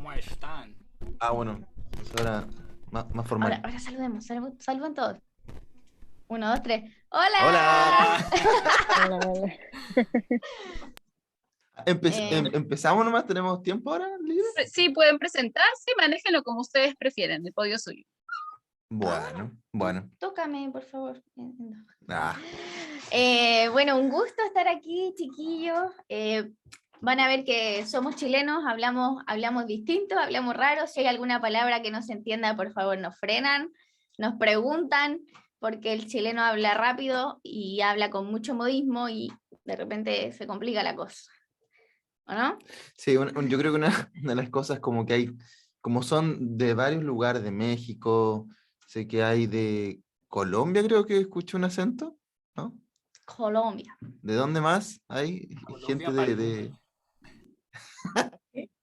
¿Cómo están? Ah, bueno, eso era más formal. Ahora saludemos, saluden todos. Uno, dos, tres. ¡Hola! ¡Hola! ¡Hola! Hola, hola. Empezamos nomás, ¿tenemos tiempo ahora, libre? Sí, pueden presentarse, manéjenlo como ustedes prefieren, el podio es suyo. Bueno. Tócame, por favor. Ah, Bueno, un gusto estar aquí, chiquillos. Van a ver que somos chilenos, hablamos distinto, hablamos raro. Si hay alguna palabra que no se entienda, por favor, nos frenan, nos preguntan, porque el chileno habla rápido y habla con mucho modismo y de repente se complica la cosa. ¿O no? sí, yo creo que una de las cosas como que hay, como son de varios lugares, de México, sé que hay de Colombia, creo que escucho un acento, ¿no? Colombia. ¿De dónde más hay gente Colombia, Perú.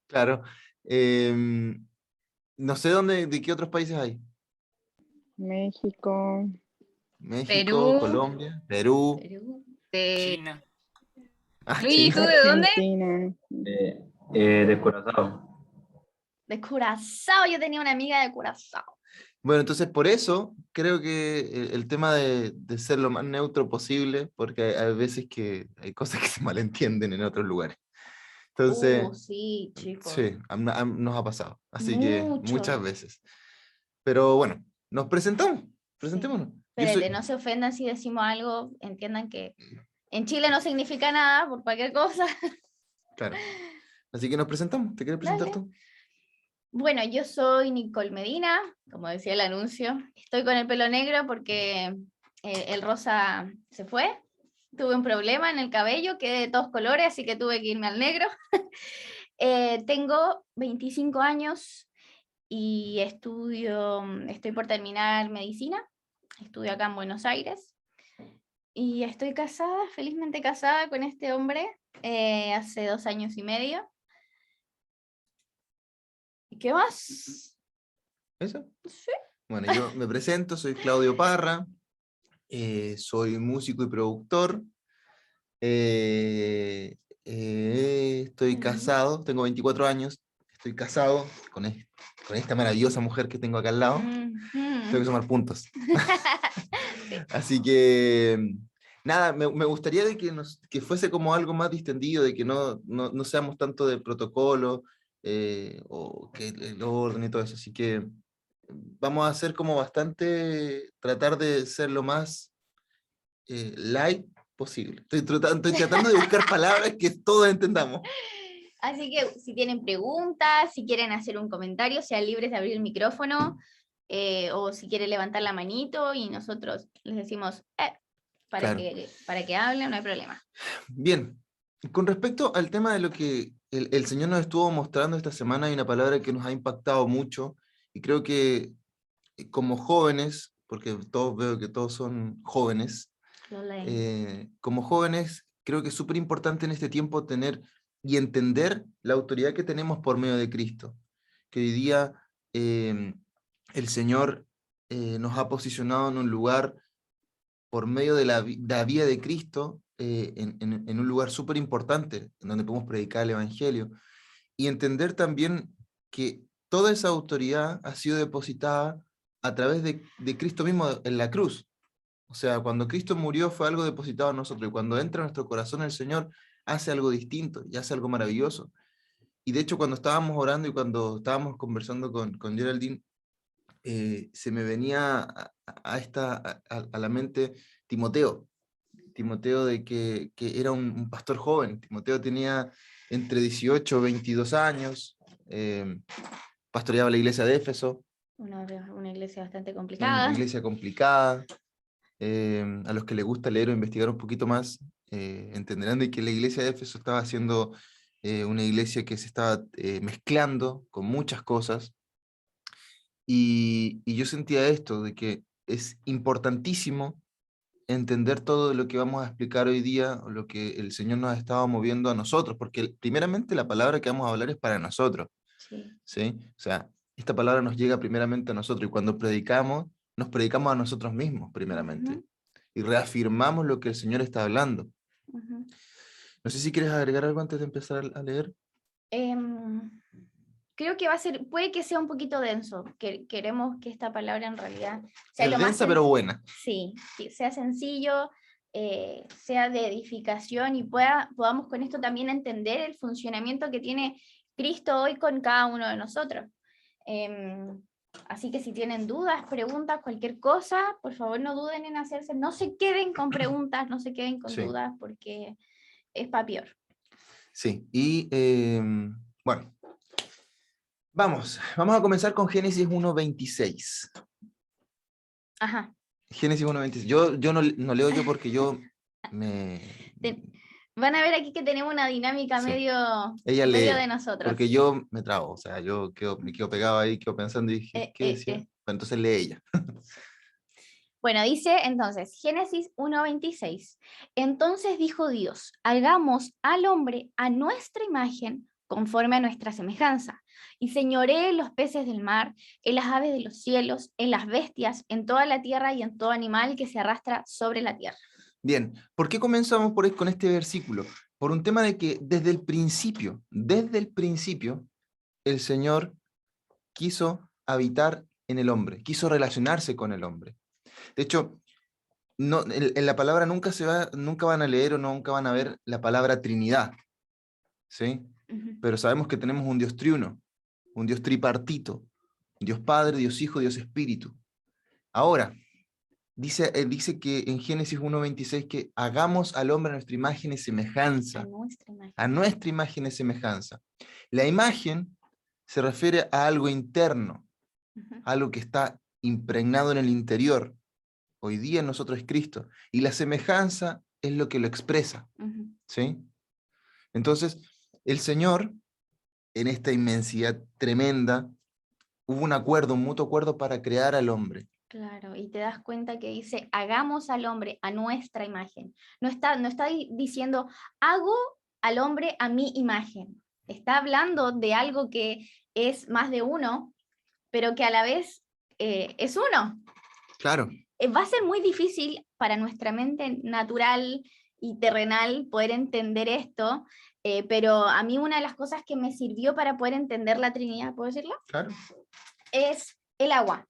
claro, em, no sé de qué otros países hay. México, México, Perú, Colombia, Perú, Perú. de... China. Luigi, ¿y China. tú de dónde? Argentina. De Curazao. De Curazao, yo tenía una amiga de Curazao. Bueno, entonces por eso creo que el tema de ser lo más neutro posible, porque hay veces que hay cosas que se malentienden en otros lugares. Entonces, Sí, chicos. sí, nos ha pasado, así que Mucho. muchas veces. Pero bueno, nos presentamos, Sí. presentémonos. Yo Espérate, soy, no se ofendan si decimos algo, entiendan que en Chile no significa nada por cualquier cosa. claro, así que nos presentamos, ¿te quieres presentar Dale. tú? Bueno, yo soy Nicole Medina, como decía el anuncio. Estoy con el pelo negro porque el rosa se fue. Tuve un problema en el cabello, quedé de todos colores, así que tuve que irme al negro. Tengo 25 años y estoy por terminar medicina. Estudio acá en Buenos Aires. Y estoy casada, felizmente casada con este hombre hace 2 años y medio. ¿Y qué más? ¿Eso? Sí. Bueno, yo me presento, soy Claudio Parra, soy músico y productor. Estoy casado, tengo 24 años, estoy casado con esta maravillosa mujer que tengo acá al lado. Tengo que sumar puntos. Sí. Así que, nada, me gustaría de que fuese como algo más distendido, de que no seamos tanto de protocolo o que el orden y todo eso. Así que vamos a hacer como bastante, tratar de ser lo más light posible. Estoy tratando de buscar palabras que todos entendamos. Así que si tienen preguntas, si quieren hacer un comentario, sean libres de abrir el micrófono o si quieren levantar la manito y nosotros les decimos Claro. para que hablen, no hay problema. Bien, con respecto al tema de lo que el Señor nos estuvo mostrando esta semana, hay una palabra que nos ha impactado mucho y creo que como jóvenes, porque todos veo que todos son jóvenes, Lo leen. como jóvenes creo que es súper importante en este tiempo tener y entender la autoridad que tenemos por medio de Cristo, que hoy día el Señor nos ha posicionado en un lugar por medio de la vida de Cristo en un lugar súper importante, en donde podemos predicar el Evangelio, y entender también que toda esa autoridad ha sido depositada a través de Cristo mismo en la cruz. O sea, cuando Cristo murió fue algo depositado en nosotros, y cuando entra en nuestro corazón el Señor, hace algo distinto y hace algo maravilloso. Y de hecho, cuando estábamos orando y cuando estábamos conversando con Geraldine, se me venía a la mente Timoteo. Timoteo de que era un pastor joven. Timoteo tenía entre 18 y 22 años, pastoreaba la iglesia de Éfeso, Una iglesia bastante una complicada. iglesia complicada. A los que les gusta leer o investigar un poquito más, entenderán de que la iglesia de Éfeso estaba haciendo una iglesia que se estaba mezclando con muchas cosas. Y yo sentía esto, de que es importantísimo entender todo lo que vamos a explicar hoy día, o lo que el Señor nos ha estado moviendo a nosotros, porque primeramente la palabra que vamos a hablar es para nosotros, Sí. ¿sí? O sea, esta palabra nos llega primeramente a nosotros, y cuando predicamos, nos predicamos a nosotros mismos primeramente, Ujú, y reafirmamos lo que el Señor está hablando. ujú. No sé si quieres agregar algo antes de empezar a leer. Em, creo que va a ser, puede que sea un poquito denso, que queremos que esta palabra en realidad sea Es lo más densa pero buena. sí, que sea sencillo, sea de edificación y podamos con esto también entender el funcionamiento que tiene Cristo hoy con cada uno de nosotros. Así que si tienen dudas, preguntas, cualquier cosa, por favor no duden en hacerse, no se queden con preguntas, no se queden con Sí. dudas, porque es para peor. Sí, y bueno, vamos a comenzar con Génesis 1:26. Ajá. Génesis 1:26. Yo no leo yo porque yo me... Van a ver aquí que tenemos una dinámica Sí. medio Ella medio lee, de nosotros. porque yo me trabo, o sea, me quedo pegado ahí, quedo pensando y dije, ¿qué decía? Bueno, entonces lee ella. Bueno, dice entonces, Génesis 1:26. Entonces dijo Dios, hagamos al hombre a nuestra imagen, conforme a nuestra semejanza, y señoree en los peces del mar, en las aves de los cielos, en las bestias, en toda la tierra y en todo animal que se arrastra sobre la tierra. Bien, ¿por qué comenzamos con este versículo? Por un tema de que desde el principio, el Señor quiso habitar en el hombre, quiso relacionarse con el hombre. De hecho, no, en la palabra nunca van a leer o nunca van a ver la palabra Trinidad, ¿sí? Pero sabemos que tenemos un Dios triuno, un Dios tripartito, Dios Padre, Dios Hijo, Dios Espíritu. Ahora, dice que en Génesis 1:26 que hagamos al hombre a nuestra imagen y semejanza. A nuestra imagen y semejanza. La imagen se refiere a algo interno, algo que está impregnado en el interior. Hoy día en nosotros es Cristo. Y la semejanza es lo que lo expresa. ¿Sí? Entonces, el Señor, en esta inmensidad tremenda, hubo un mutuo acuerdo para crear al hombre. Claro, y te das cuenta que dice, hagamos al hombre a nuestra imagen. No está diciendo, hago al hombre a mi imagen. Está hablando de algo que es más de uno, pero que a la vez es uno. Claro. Va a ser muy difícil para nuestra mente natural y terrenal poder entender esto, pero a mí una de las cosas que me sirvió para poder entender la Trinidad, ¿puedo decirlo? Claro. Es el agua.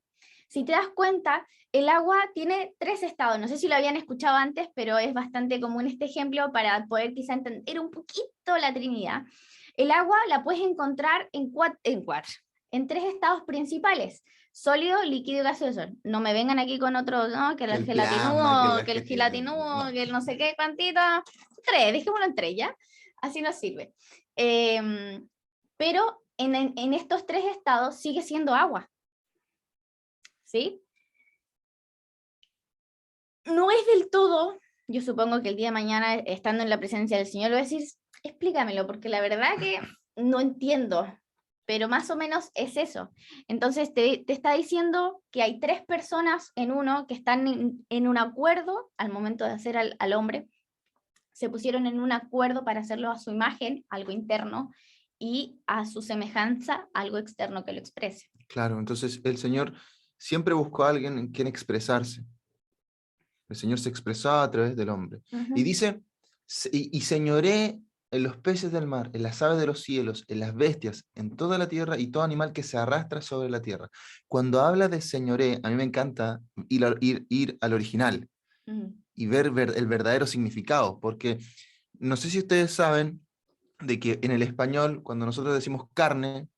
Si te das cuenta, el agua tiene 3 estados. No sé si lo habían escuchado antes, pero es bastante común este ejemplo para poder quizá entender un poquito la Trinidad. El agua la puedes encontrar en 3 estados principales: sólido, líquido y gaseoso. No me vengan aquí con otros, ¿no? Que el gelatinudo, que el gelatinudo, no. que el no sé qué cuantito. 3, dejémoslo en 3, ¿ya? Así nos sirve. Pero en estos 3 estados sigue siendo agua. ¿Sí? No es del todo, yo supongo que el día de mañana, estando en la presencia del Señor, voy a decir, explícamelo, porque la verdad que no entiendo, pero más o menos es eso. Entonces te está diciendo que hay 3 personas en uno que están en un acuerdo al momento de hacer al hombre, se pusieron en un acuerdo para hacerlo a su imagen, algo interno, y a su semejanza, algo externo que lo exprese. Claro, entonces el Señor siempre buscó a alguien en quien expresarse. El Señor se expresaba a través del hombre. Y dice, y señoré en los peces del mar, en las aves de los cielos, en las bestias, en toda la tierra y todo animal que se arrastra sobre la tierra. Cuando habla de señoré, a mí me encanta ir al original y ver el verdadero significado, porque no sé si ustedes saben de que en el español, cuando nosotros decimos carne,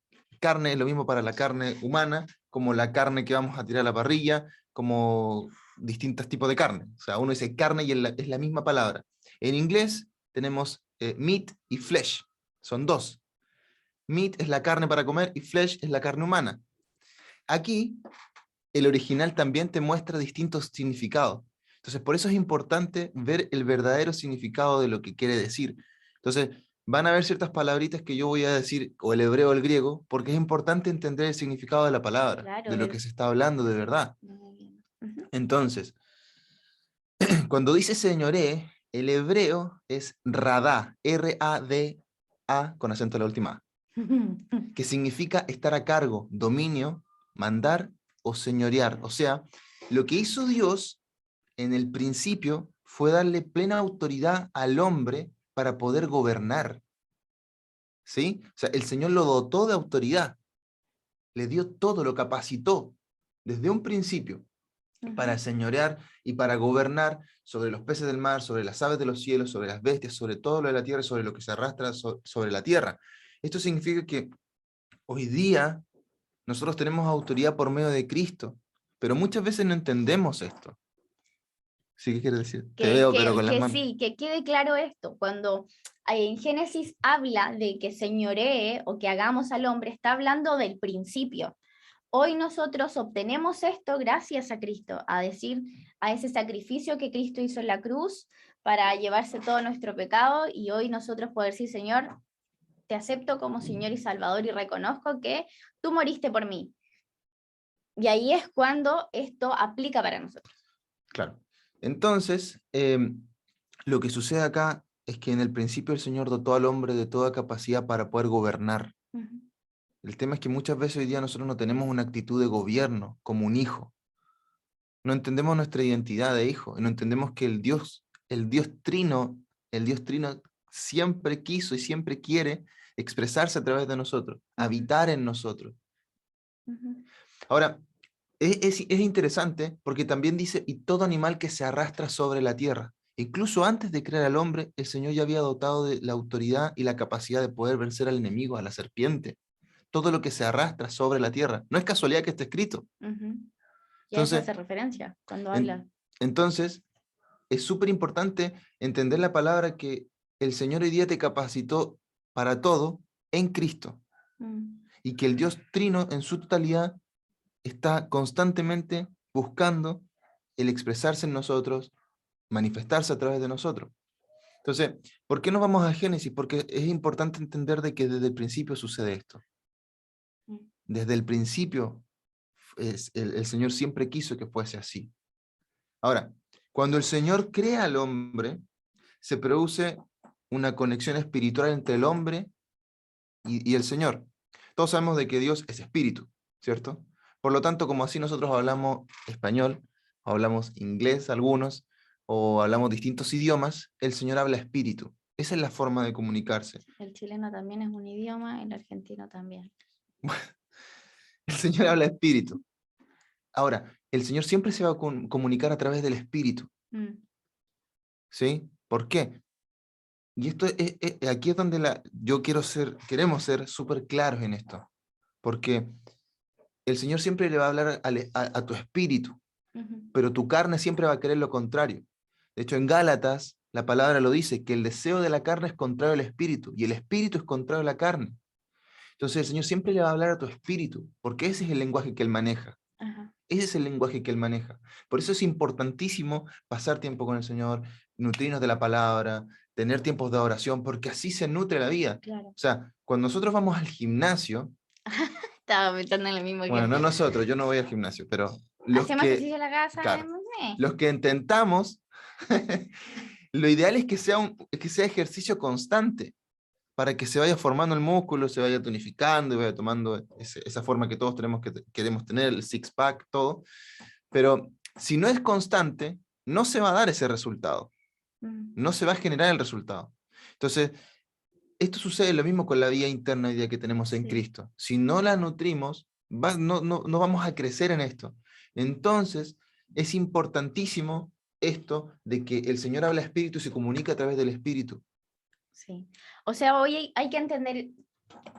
carne es lo mismo para la carne humana, como la carne que vamos a tirar a la parrilla, como distintos tipos de carne. O sea, uno dice carne y es la misma palabra. En inglés tenemos meat y flesh, son 2. Meat es la carne para comer y flesh es la carne humana. Aquí, el original también te muestra distintos significados. Entonces, por eso es importante ver el verdadero significado de lo que quiere decir. Entonces, van a haber ciertas palabritas que yo voy a decir, o el hebreo o el griego, porque es importante entender el significado de la palabra, claro, de lo que se está hablando de verdad. Entonces, cuando dice señoré, el hebreo es radá, R-A-D-A, con acento a la última A, que significa estar a cargo, dominio, mandar o señorear. O sea, lo que hizo Dios en el principio fue darle plena autoridad al hombre para poder gobernar. ¿Sí? O sea, el Señor lo dotó de autoridad. le dio todo, lo capacitó desde un principio para señorear y para gobernar sobre los peces del mar, sobre las aves de los cielos, sobre las bestias, sobre todo lo de la tierra y sobre lo que se arrastra sobre la tierra. Esto significa que hoy día nosotros tenemos autoridad por medio de Cristo, pero muchas veces no entendemos esto. ¿Sí qué quieres decir? Te veo, pero con las manos. Sí, que quede claro esto. Cuando en Génesis habla de que señoree o que hagamos al hombre, está hablando del principio. Hoy nosotros obtenemos esto gracias a Cristo, a decir, a ese sacrificio que Cristo hizo en la cruz para llevarse todo nuestro pecado, y hoy nosotros poder decir, Señor, te acepto como Señor y Salvador y reconozco que tú moriste por mí. Y ahí es cuando esto aplica para nosotros. Claro. Entonces, lo que sucede acá es que en el principio el Señor dotó al hombre de toda capacidad para poder gobernar. El tema es que muchas veces hoy día nosotros no tenemos una actitud de gobierno como un hijo. No entendemos nuestra identidad de hijo, no entendemos que el Dios Trino siempre quiso y siempre quiere expresarse a través de nosotros, habitar en nosotros. Ahora, es interesante porque también dice, y todo animal que se arrastra sobre la tierra. Incluso antes de crear al hombre, el Señor ya había dotado de la autoridad y la capacidad de poder vencer al enemigo, a la serpiente. Todo lo que se arrastra sobre la tierra. No es casualidad que esté escrito. Y a eso hace referencia cuando habla. Entonces, es súper importante entender la palabra que el Señor hoy día te capacitó para todo en Cristo. Y que el Dios Trino en su totalidad está constantemente buscando el expresarse en nosotros, manifestarse a través de nosotros. Entonces, ¿por qué no vamos a Génesis? Porque es importante entender de que desde el principio sucede esto. Desde el principio el Señor siempre quiso que fuese así. Ahora, cuando el Señor crea al hombre, se produce una conexión espiritual entre el hombre y el Señor. Todos sabemos de que Dios es espíritu, ¿cierto? Por lo tanto, como así nosotros hablamos español, hablamos inglés algunos, o hablamos distintos idiomas, el Señor habla espíritu. Esa es la forma de comunicarse. El chileno también es un idioma, el argentino también. El Señor habla espíritu. Ahora, el Señor siempre se va a comunicar a través del espíritu. ¿Sí? ¿Por qué? Y esto aquí es donde queremos ser súper claros en esto. Porque el Señor siempre le va a hablar a tu espíritu, pero tu carne siempre va a querer lo contrario. De hecho, en Gálatas, la palabra lo dice, que el deseo de la carne es contrario al espíritu, y el espíritu es contrario a la carne. Entonces el Señor siempre le va a hablar a tu espíritu, porque ese es el lenguaje que Él maneja. Ese es el lenguaje que Él maneja. Por eso es importantísimo pasar tiempo con el Señor, nutrirnos de la palabra, tener tiempos de oración, porque así se nutre la vida. Claro. O sea, cuando nosotros vamos al gimnasio... Estaba pensando en lo mismo que... Bueno, no nosotros, yo no voy al gimnasio, pero... Hacemos ejercicio en la casa. Claro, los que intentamos, lo ideal es que sea ejercicio constante, para que se vaya formando el músculo, se vaya tonificando y vaya tomando esa forma que todos queremos tener, el six-pack, todo. Pero si no es constante, no se va a dar ese resultado. No se va a generar el resultado. Entonces, esto sucede lo mismo con la vida interna hoy día que tenemos en Cristo. Si no la nutrimos, no vamos a crecer en esto. Entonces, es importantísimo esto de que el Señor habla espíritu y se comunica a través del espíritu. Sí. O sea, hoy hay que entender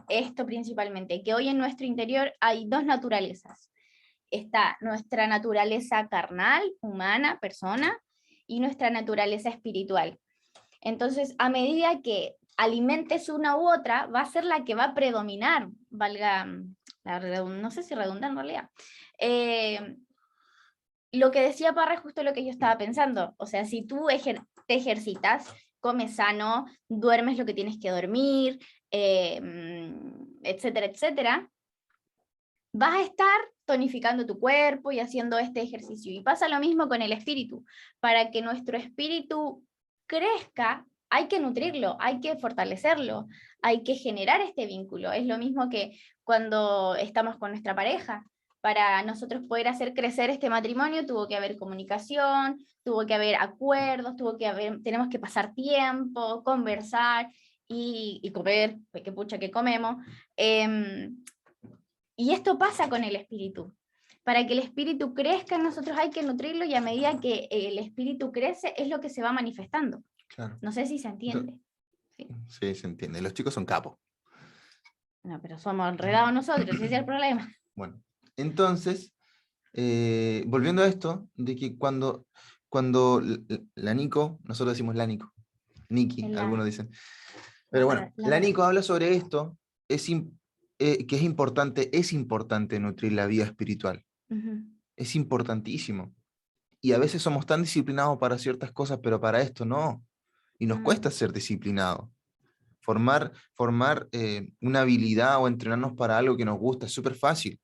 esto principalmente, que hoy en nuestro interior hay dos naturalezas. Está nuestra naturaleza carnal, humana, persona, y nuestra naturaleza espiritual. Entonces, a medida que alimentes una u otra, va a ser la que va a predominar, valga, no sé si redunda en realidad. Lo que decía Parra es justo lo que yo estaba pensando. O sea, si tú te ejercitas, comes sano, duermes lo que tienes que dormir, etcétera, etcétera, vas a estar tonificando tu cuerpo y haciendo este ejercicio. Y pasa lo mismo con el espíritu. Para que nuestro espíritu crezca, hay que nutrirlo, hay que fortalecerlo, hay que generar este vínculo. Es lo mismo que cuando estamos con nuestra pareja. Para nosotros poder hacer crecer este matrimonio tuvo que haber comunicación, tuvo que haber acuerdos, tenemos que pasar tiempo, conversar y comer, que pucha que comemos. Y esto pasa con el espíritu. Para que el espíritu crezca en nosotros hay que nutrirlo, y a medida que el espíritu crece es lo que se va manifestando. Claro. No sé si se entiende. Sí, se entiende. Los chicos son capos. No, pero somos enredados nosotros, ese es el problema. Bueno, entonces, volviendo a esto, de que cuando la Nico, nosotros decimos la Nico, Niki, algunos dicen. Pero bueno, la Nico habla sobre esto, que es importante nutrir la vida espiritual. Es importantísimo. Y a veces somos tan disciplinados para ciertas cosas, pero para esto no. Y nos cuesta ser disciplinados. Formar una habilidad o entrenarnos para algo que nos gusta es súper fácil.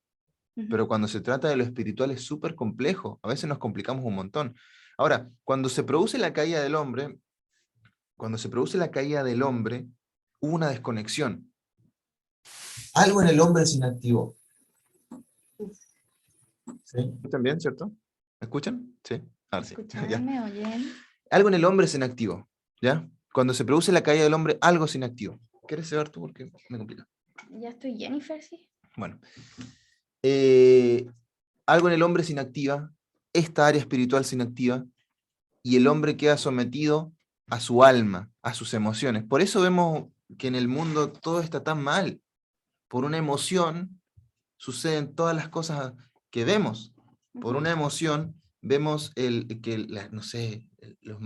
Pero cuando se trata de lo espiritual es súper complejo. A veces nos complicamos un montón. Ahora, cuando se produce la caída del hombre, hubo una desconexión. Algo en el hombre se inactivó. ¿Sí? ¿Escuchan bien, cierto? ¿Me escuchan? Sí. Ahora sí. Ya. ¿Me oyen? Algo en el hombre se inactivó. ¿Ya? Cuando se produce la caída del hombre, algo se inactivó. ¿Quieres saber tú? Porque me complica. Ya estoy Jennifer, sí. Bueno. Algo en el hombre se inactiva, esta área espiritual se inactiva, y el hombre queda sometido a su alma, a sus emociones. Por eso vemos que en el mundo todo está tan mal. Por una emoción suceden todas las cosas que vemos. Por una emoción vemos no sé,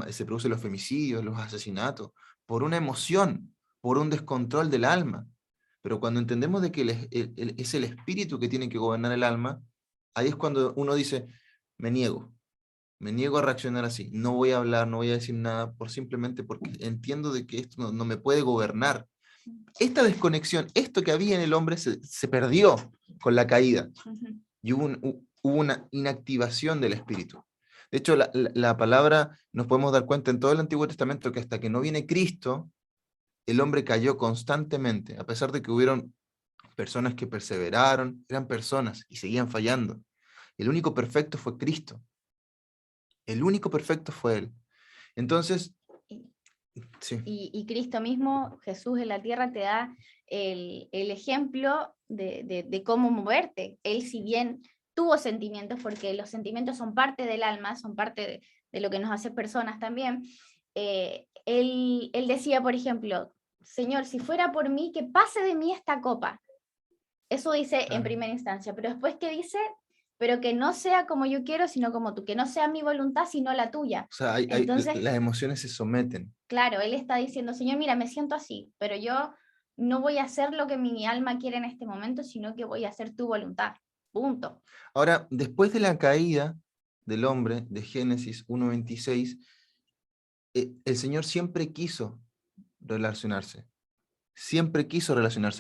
se producen los femicidios, los asesinatos. Por una emoción, por un descontrol del alma. Pero cuando entendemos de que es el espíritu que tiene que gobernar el alma, ahí es cuando uno dice, me niego a reaccionar así, no voy a hablar, no voy a decir nada, simplemente porque entiendo de que esto no me puede gobernar. Esta desconexión, esto que había en el hombre se perdió con la caída, y hubo una inactivación del espíritu. De hecho, la palabra, nos podemos dar cuenta en todo el Antiguo Testamento que hasta que no viene Cristo, el hombre cayó constantemente, a pesar de que hubieron personas que perseveraron, eran personas y seguían fallando. El único perfecto fue Cristo. El único perfecto fue Él. Entonces, sí. Y Cristo mismo, Jesús en la tierra, te da el ejemplo de cómo moverte. Él, si bien tuvo sentimientos, porque los sentimientos son parte del alma, son parte de lo que nos hace personas también, él decía, por ejemplo, Señor, si fuera por mí, que pase de mí esta copa. Eso dice en primera instancia, pero después que dice, pero que no sea como yo quiero, sino como tú, que no sea mi voluntad, sino la tuya. O sea, Entonces, las emociones se someten. Claro, él está diciendo, Señor, mira, me siento así, pero yo no voy a hacer lo que mi alma quiere en este momento, sino que voy a hacer tu voluntad. Punto. Ahora, después de la caída del hombre, de Génesis 1:26, el Señor siempre quiso relacionarse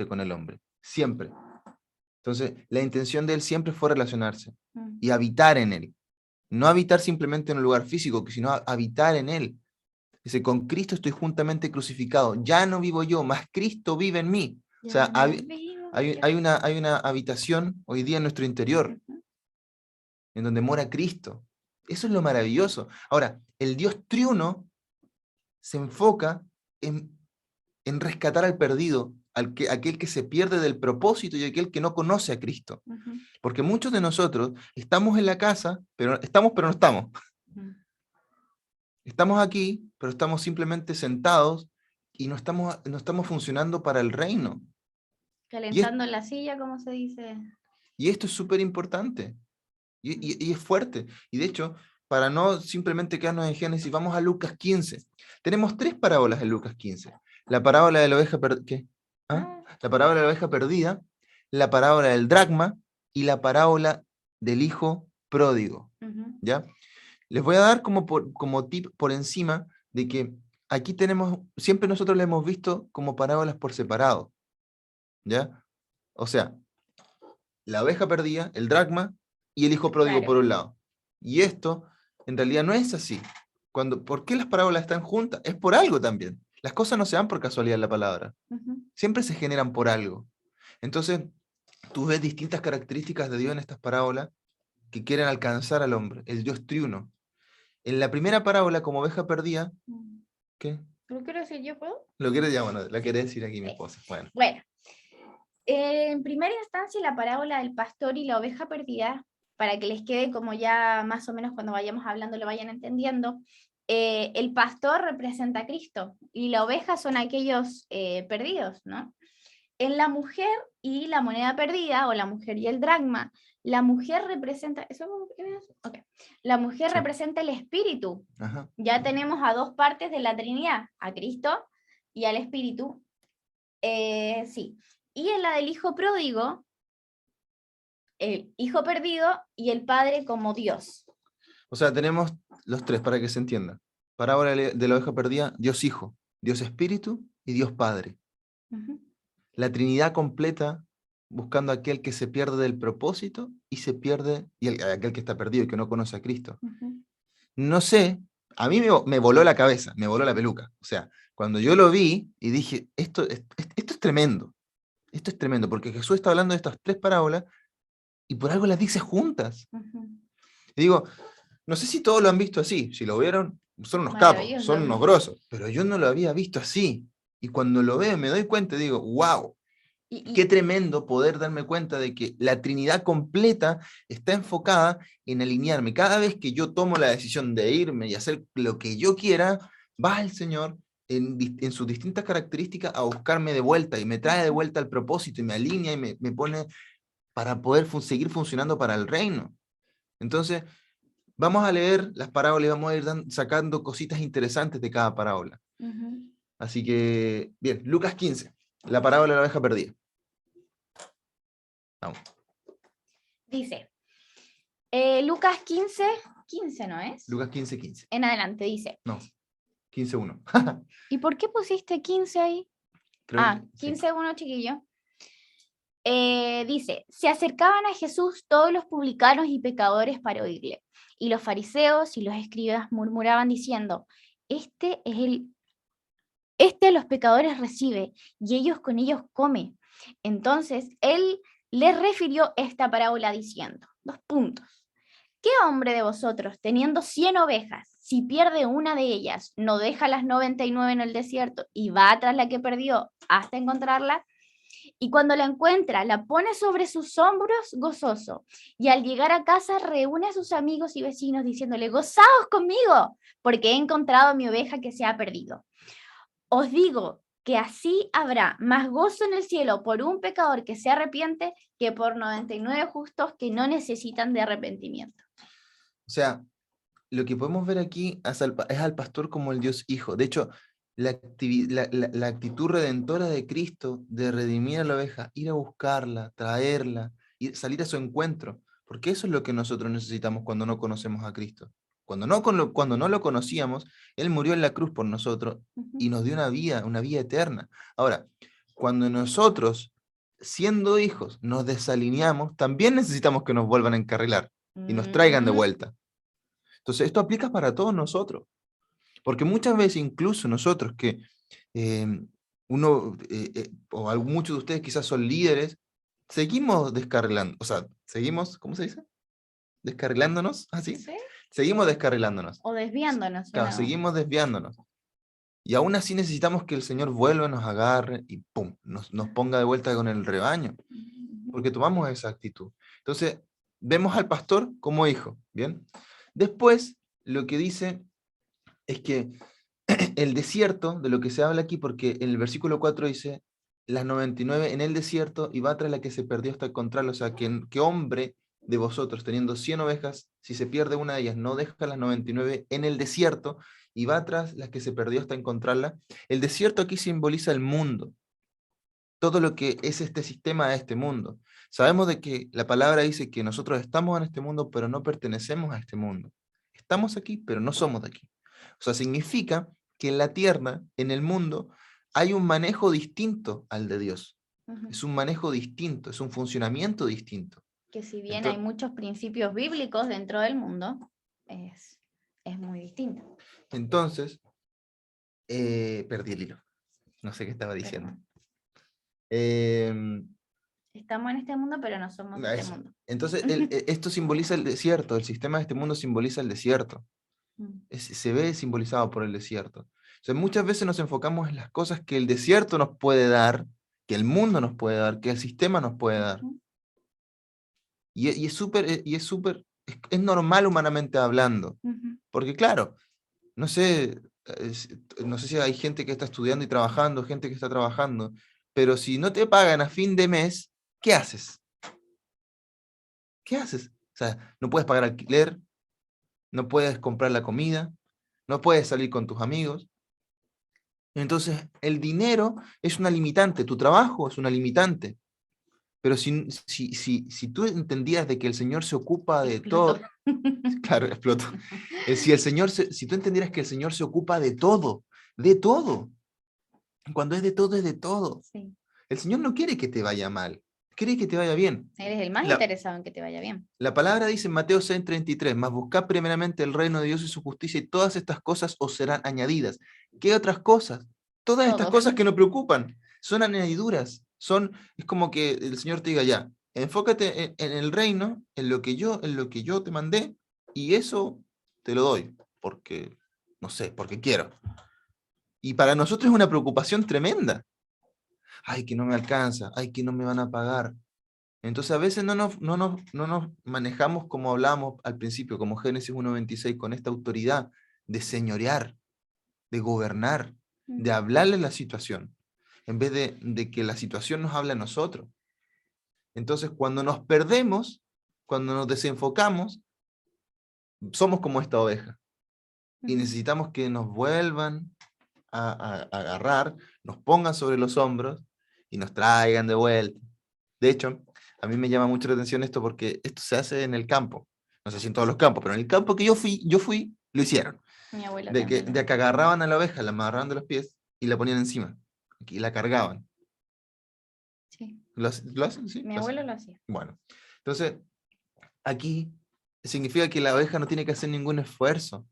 con el hombre, siempre. Entonces, la intención de Él siempre fue relacionarse y habitar en Él. No habitar simplemente en un lugar físico, sino habitar en Él. Dice, con Cristo estoy juntamente crucificado. Ya no vivo yo, mas Cristo vive en mí. O sea, hay una habitación hoy día en nuestro interior, en donde mora Cristo. Eso es lo maravilloso. Ahora, el Dios triuno se enfoca en rescatar al perdido, aquel que se pierde del propósito y aquel que no conoce a Cristo. Porque muchos de nosotros estamos en la casa, pero no estamos. Estamos aquí, pero estamos simplemente sentados y no estamos funcionando para el reino. Calentando la silla, como se dice. Y esto es súper importante. Y es fuerte. Y de hecho, para no simplemente quedarnos en Génesis, vamos a Lucas 15. Tenemos 3 parábolas en Lucas 15. La parábola de la oveja perdida, la parábola de la oveja perdida, la parábola del dracma y la parábola del hijo pródigo. ¿Ya? Les voy a dar como tip por encima de que aquí siempre nosotros le hemos visto como parábolas por separado. ¿Ya? O sea, la oveja perdida, el dracma y el hijo pródigo por un lado. Y esto en realidad no es así. ¿Por qué las parábolas están juntas? Es por algo también. Las cosas no se dan por casualidad en la palabra. Siempre se generan por algo. Entonces, tú ves distintas características de Dios en estas parábolas que quieren alcanzar al hombre, el Dios triuno. En la primera parábola, como oveja perdida, ¿qué? ¿Lo quiero decir yo, puedo? Lo quiero ya, bueno, la quiere decir aquí mi esposa. Bueno. En primera instancia, la parábola del pastor y la oveja perdida, para que les quede como ya más o menos cuando vayamos hablando lo vayan entendiendo, el pastor representa a Cristo y la oveja son aquellos perdidos, ¿no? En la mujer y la moneda perdida, o la mujer y el dracma, la mujer representa, okay. La mujer Sí. representa el espíritu. Ajá. Ya tenemos a dos partes de la Trinidad, a Cristo y al Espíritu. Sí. Y en la del hijo pródigo, el hijo perdido y el padre como Dios. O sea, tenemos los tres para que se entienda. Parábola de la oveja perdida, Dios Hijo, Dios Espíritu y Dios Padre. Ujú. La Trinidad completa buscando a aquel que se pierde del propósito y se pierde, y aquel que está perdido y que no conoce a Cristo. Ujú. No sé, a mí me voló la cabeza, me voló la peluca. O sea, cuando yo lo vi y dije, esto es tremendo, esto es tremendo, porque Jesús está hablando de estas tres parábolas y por algo las dice juntas. Ujú. Y digo, no sé si todos lo han visto así, si lo vieron, son unos capos, Maravilloso. son unos grosos, pero yo no lo había visto así. Y cuando lo veo me doy cuenta y digo, wow, qué tremendo poder darme cuenta de que la Trinidad completa está enfocada en alinearme. Cada vez que yo tomo la decisión de irme y hacer lo que yo quiera, va el Señor en sus distintas características a buscarme de vuelta y me trae de vuelta al propósito y me alinea y me pone para poder seguir funcionando para el reino. Entonces, vamos a leer las parábolas y vamos a ir sacando cositas interesantes de cada parábola. Ujú. Así que, bien, Lucas 15, la parábola de la oveja perdida. Vamos. Dice, Lucas 15, 15, ¿no es? Lucas 15, 15. En adelante dice, No, 15, 1. ¿y por qué pusiste 15 ahí? Creo que sí. 15, 1, chiquillo. Dice, se acercaban a Jesús todos los publicanos y pecadores para oírle, y los fariseos y los escribas murmuraban diciendo, este a los pecadores recibe, y ellos con ellos come. Entonces él les refirió esta parábola diciendo, 2 puntos. ¿Qué hombre de vosotros, teniendo 100 ovejas, si pierde una de ellas, no deja las 99 en el desierto y va tras la que perdió hasta encontrarla? Y cuando la encuentra, la pone sobre sus hombros gozoso. Y al llegar a casa, reúne a sus amigos y vecinos diciéndole, gozaos conmigo, porque he encontrado mi oveja que se ha perdido. Os digo que así habrá más gozo en el cielo por un pecador que se arrepiente que por 99 justos que no necesitan de arrepentimiento. O sea, lo que podemos ver aquí es al pastor como el Dios Hijo. De hecho, la actitud redentora de Cristo de redimir a la oveja, ir a buscarla, traerla, salir a su encuentro, porque eso es lo que nosotros necesitamos cuando no conocemos a Cristo. Cuando no lo conocíamos, Él murió en la cruz por nosotros y nos dio una vida eterna. Ahora, cuando nosotros, siendo hijos, nos desalineamos, también necesitamos que nos vuelvan a encarrilar y nos traigan de vuelta. Entonces, esto aplica para todos nosotros. Porque muchas veces, incluso nosotros que muchos de ustedes quizás son líderes, seguimos descarrilando, o sea, seguimos, ¿cómo se dice? Descarrilándonos, ¿así? ¿Sí? Seguimos descarrilándonos. O desviándonos. Claro, seguimos desviándonos. Y aún así necesitamos que el Señor vuelva, nos agarre y ¡pum! Nos ponga de vuelta con el rebaño. Porque tomamos esa actitud. Entonces, vemos al pastor como hijo, ¿bien? Después, lo que dice es que el desierto, de lo que se habla aquí, porque en el versículo 4 dice, las 99 en el desierto y va tras la que se perdió hasta encontrarlo. O sea, ¿qué hombre de vosotros, teniendo 100 ovejas, si se pierde una de ellas, no deja las 99 en el desierto y va tras las que se perdió hasta encontrarla? El desierto aquí simboliza el mundo. Todo lo que es este sistema de este mundo. Sabemos de que la palabra dice que nosotros estamos en este mundo, pero no pertenecemos a este mundo. Estamos aquí, pero no somos de aquí. O sea, significa que en la tierra, en el mundo, hay un manejo distinto al de Dios. Es un manejo distinto, es un funcionamiento distinto. Que si bien hay muchos principios bíblicos dentro del mundo, es muy distinto. Entonces, perdí el hilo. No sé qué estaba diciendo. Estamos en este mundo, pero no somos de este mundo. Entonces, esto simboliza el desierto, el sistema de este mundo simboliza el desierto. Se ve simbolizado por el desierto. O sea, muchas veces nos enfocamos en las cosas que el desierto nos puede dar, que el mundo nos puede dar, que el sistema nos puede dar. Ujú. Y es normal humanamente hablando, Ujú. porque claro, no sé, no sé si hay gente que está estudiando y trabajando, gente que está trabajando, pero si no te pagan a fin de mes, ¿qué haces? ¿Qué haces? O sea, no puedes pagar alquiler, no puedes comprar la comida, no puedes salir con tus amigos. Entonces, el dinero es una limitante, tu trabajo es una limitante. Pero si tú entendías de que el Señor se ocupa de Explotó. todo, claro, exploto. Si tú entendieras que el Señor se ocupa de todo, cuando es de todo, es de todo. Sí. El Señor no quiere que te vaya mal, quiere que te vaya bien. Eres el más La, interesado en que te vaya bien. la palabra dice en Mateo 6:33, mas buscad primeramente el reino de Dios y su justicia, y todas estas cosas os serán añadidas. ¿Qué otras cosas? Todas estas Todo. cosas que nos preocupan son añadiduras. Es como que el Señor te diga, ya, enfócate en el reino, en lo que yo te mandé, y eso te lo doy, porque, no sé, porque quiero. Y para nosotros es una preocupación tremenda. Ay, que no me alcanza, ay, que no me van a pagar. Entonces a veces no nos manejamos como hablábamos al principio, como Génesis 1:26, con esta autoridad de señorear, de gobernar, de hablarle la situación, en vez de que la situación nos hable a nosotros. Entonces cuando nos perdemos, cuando nos desenfocamos, somos como esta oveja. Y Ujú. necesitamos que nos vuelvan a agarrar, nos pongan sobre los hombros y nos traigan de vuelta. De hecho, a mí me llama mucho la atención esto porque esto se hace en el campo. No sé si en todos los campos, pero en el campo que yo fui, lo hicieron. Mi abuela De también. que agarraban a la oveja, la amarraban de los pies y la ponían encima. Y la cargaban. Sí. ¿Lo hacen? Sí, Mi lo hacen. abuelo lo hacía. Bueno, entonces, aquí significa que la oveja no tiene que hacer ningún esfuerzo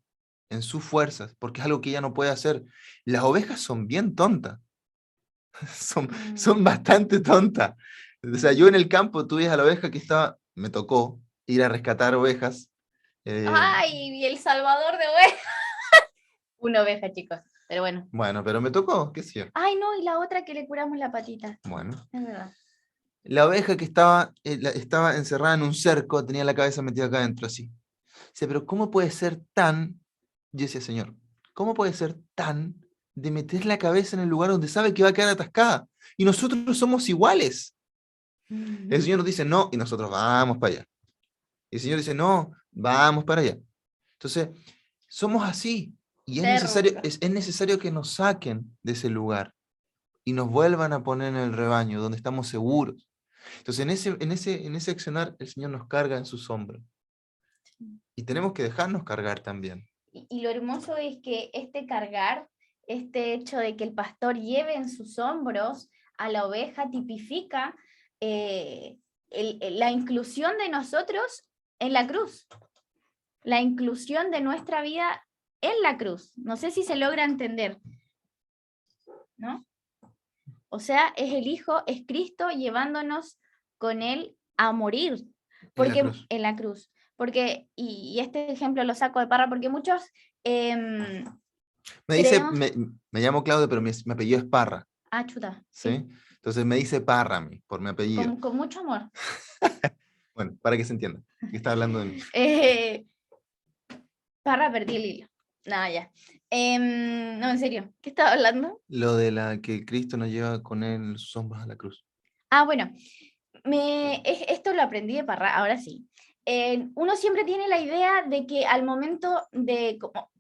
en sus fuerzas, porque es algo que ella no puede hacer. Las ovejas son bien tontas. Son bastante tontas. O sea, yo en el campo tuve a la oveja que me tocó ir a rescatar ovejas. ¡Ay! Y el salvador de ovejas. Una oveja, chicos. Pero bueno. Bueno, pero me tocó, qué sé yo. Ay, no, y la otra que le curamos la patita. Bueno, Es verdad. la oveja que estaba encerrada en un cerco, tenía la cabeza metida acá adentro, así. Dice, pero ¿cómo puede ser tan, yo decía, Señor, ¿cómo puede ser tan de meter la cabeza en el lugar donde sabe que va a quedar atascada? Y nosotros somos iguales. El Señor nos dice no, y nosotros vamos para allá. Y el Señor dice no, vamos para allá. Entonces, somos así. Y Terca. es necesario que nos saquen de ese lugar y nos vuelvan a poner en el rebaño, donde estamos seguros. Entonces, en ese accionar, el Señor nos carga en sus hombros. Y tenemos que dejarnos cargar también. Y lo hermoso es que este cargar, este hecho de que el pastor lleve en sus hombros a la oveja, tipifica la inclusión de nosotros en la cruz, la inclusión de nuestra vida en la cruz. No sé si se logra entender, ¿no? O sea, es el Hijo, es Cristo llevándonos con Él a morir, porque en la cruz. Porque, y este ejemplo lo saco de Parra, porque muchos me dice, creemos... me llamo Claudio, pero mi apellido es Parra. Ah, chuta. ¿Sí? Entonces me dice Parra a mí, por mi apellido. Con mucho amor. Bueno, para que se entienda, que está hablando de mí. Parra, perdí el hilo. Nada, ya. No, en serio, ¿qué estaba hablando? Lo de la que Cristo nos lleva con él en sus hombros a la cruz. Ah, bueno, esto lo aprendí de Parra, ahora sí. Uno siempre tiene la idea de que al momento de como,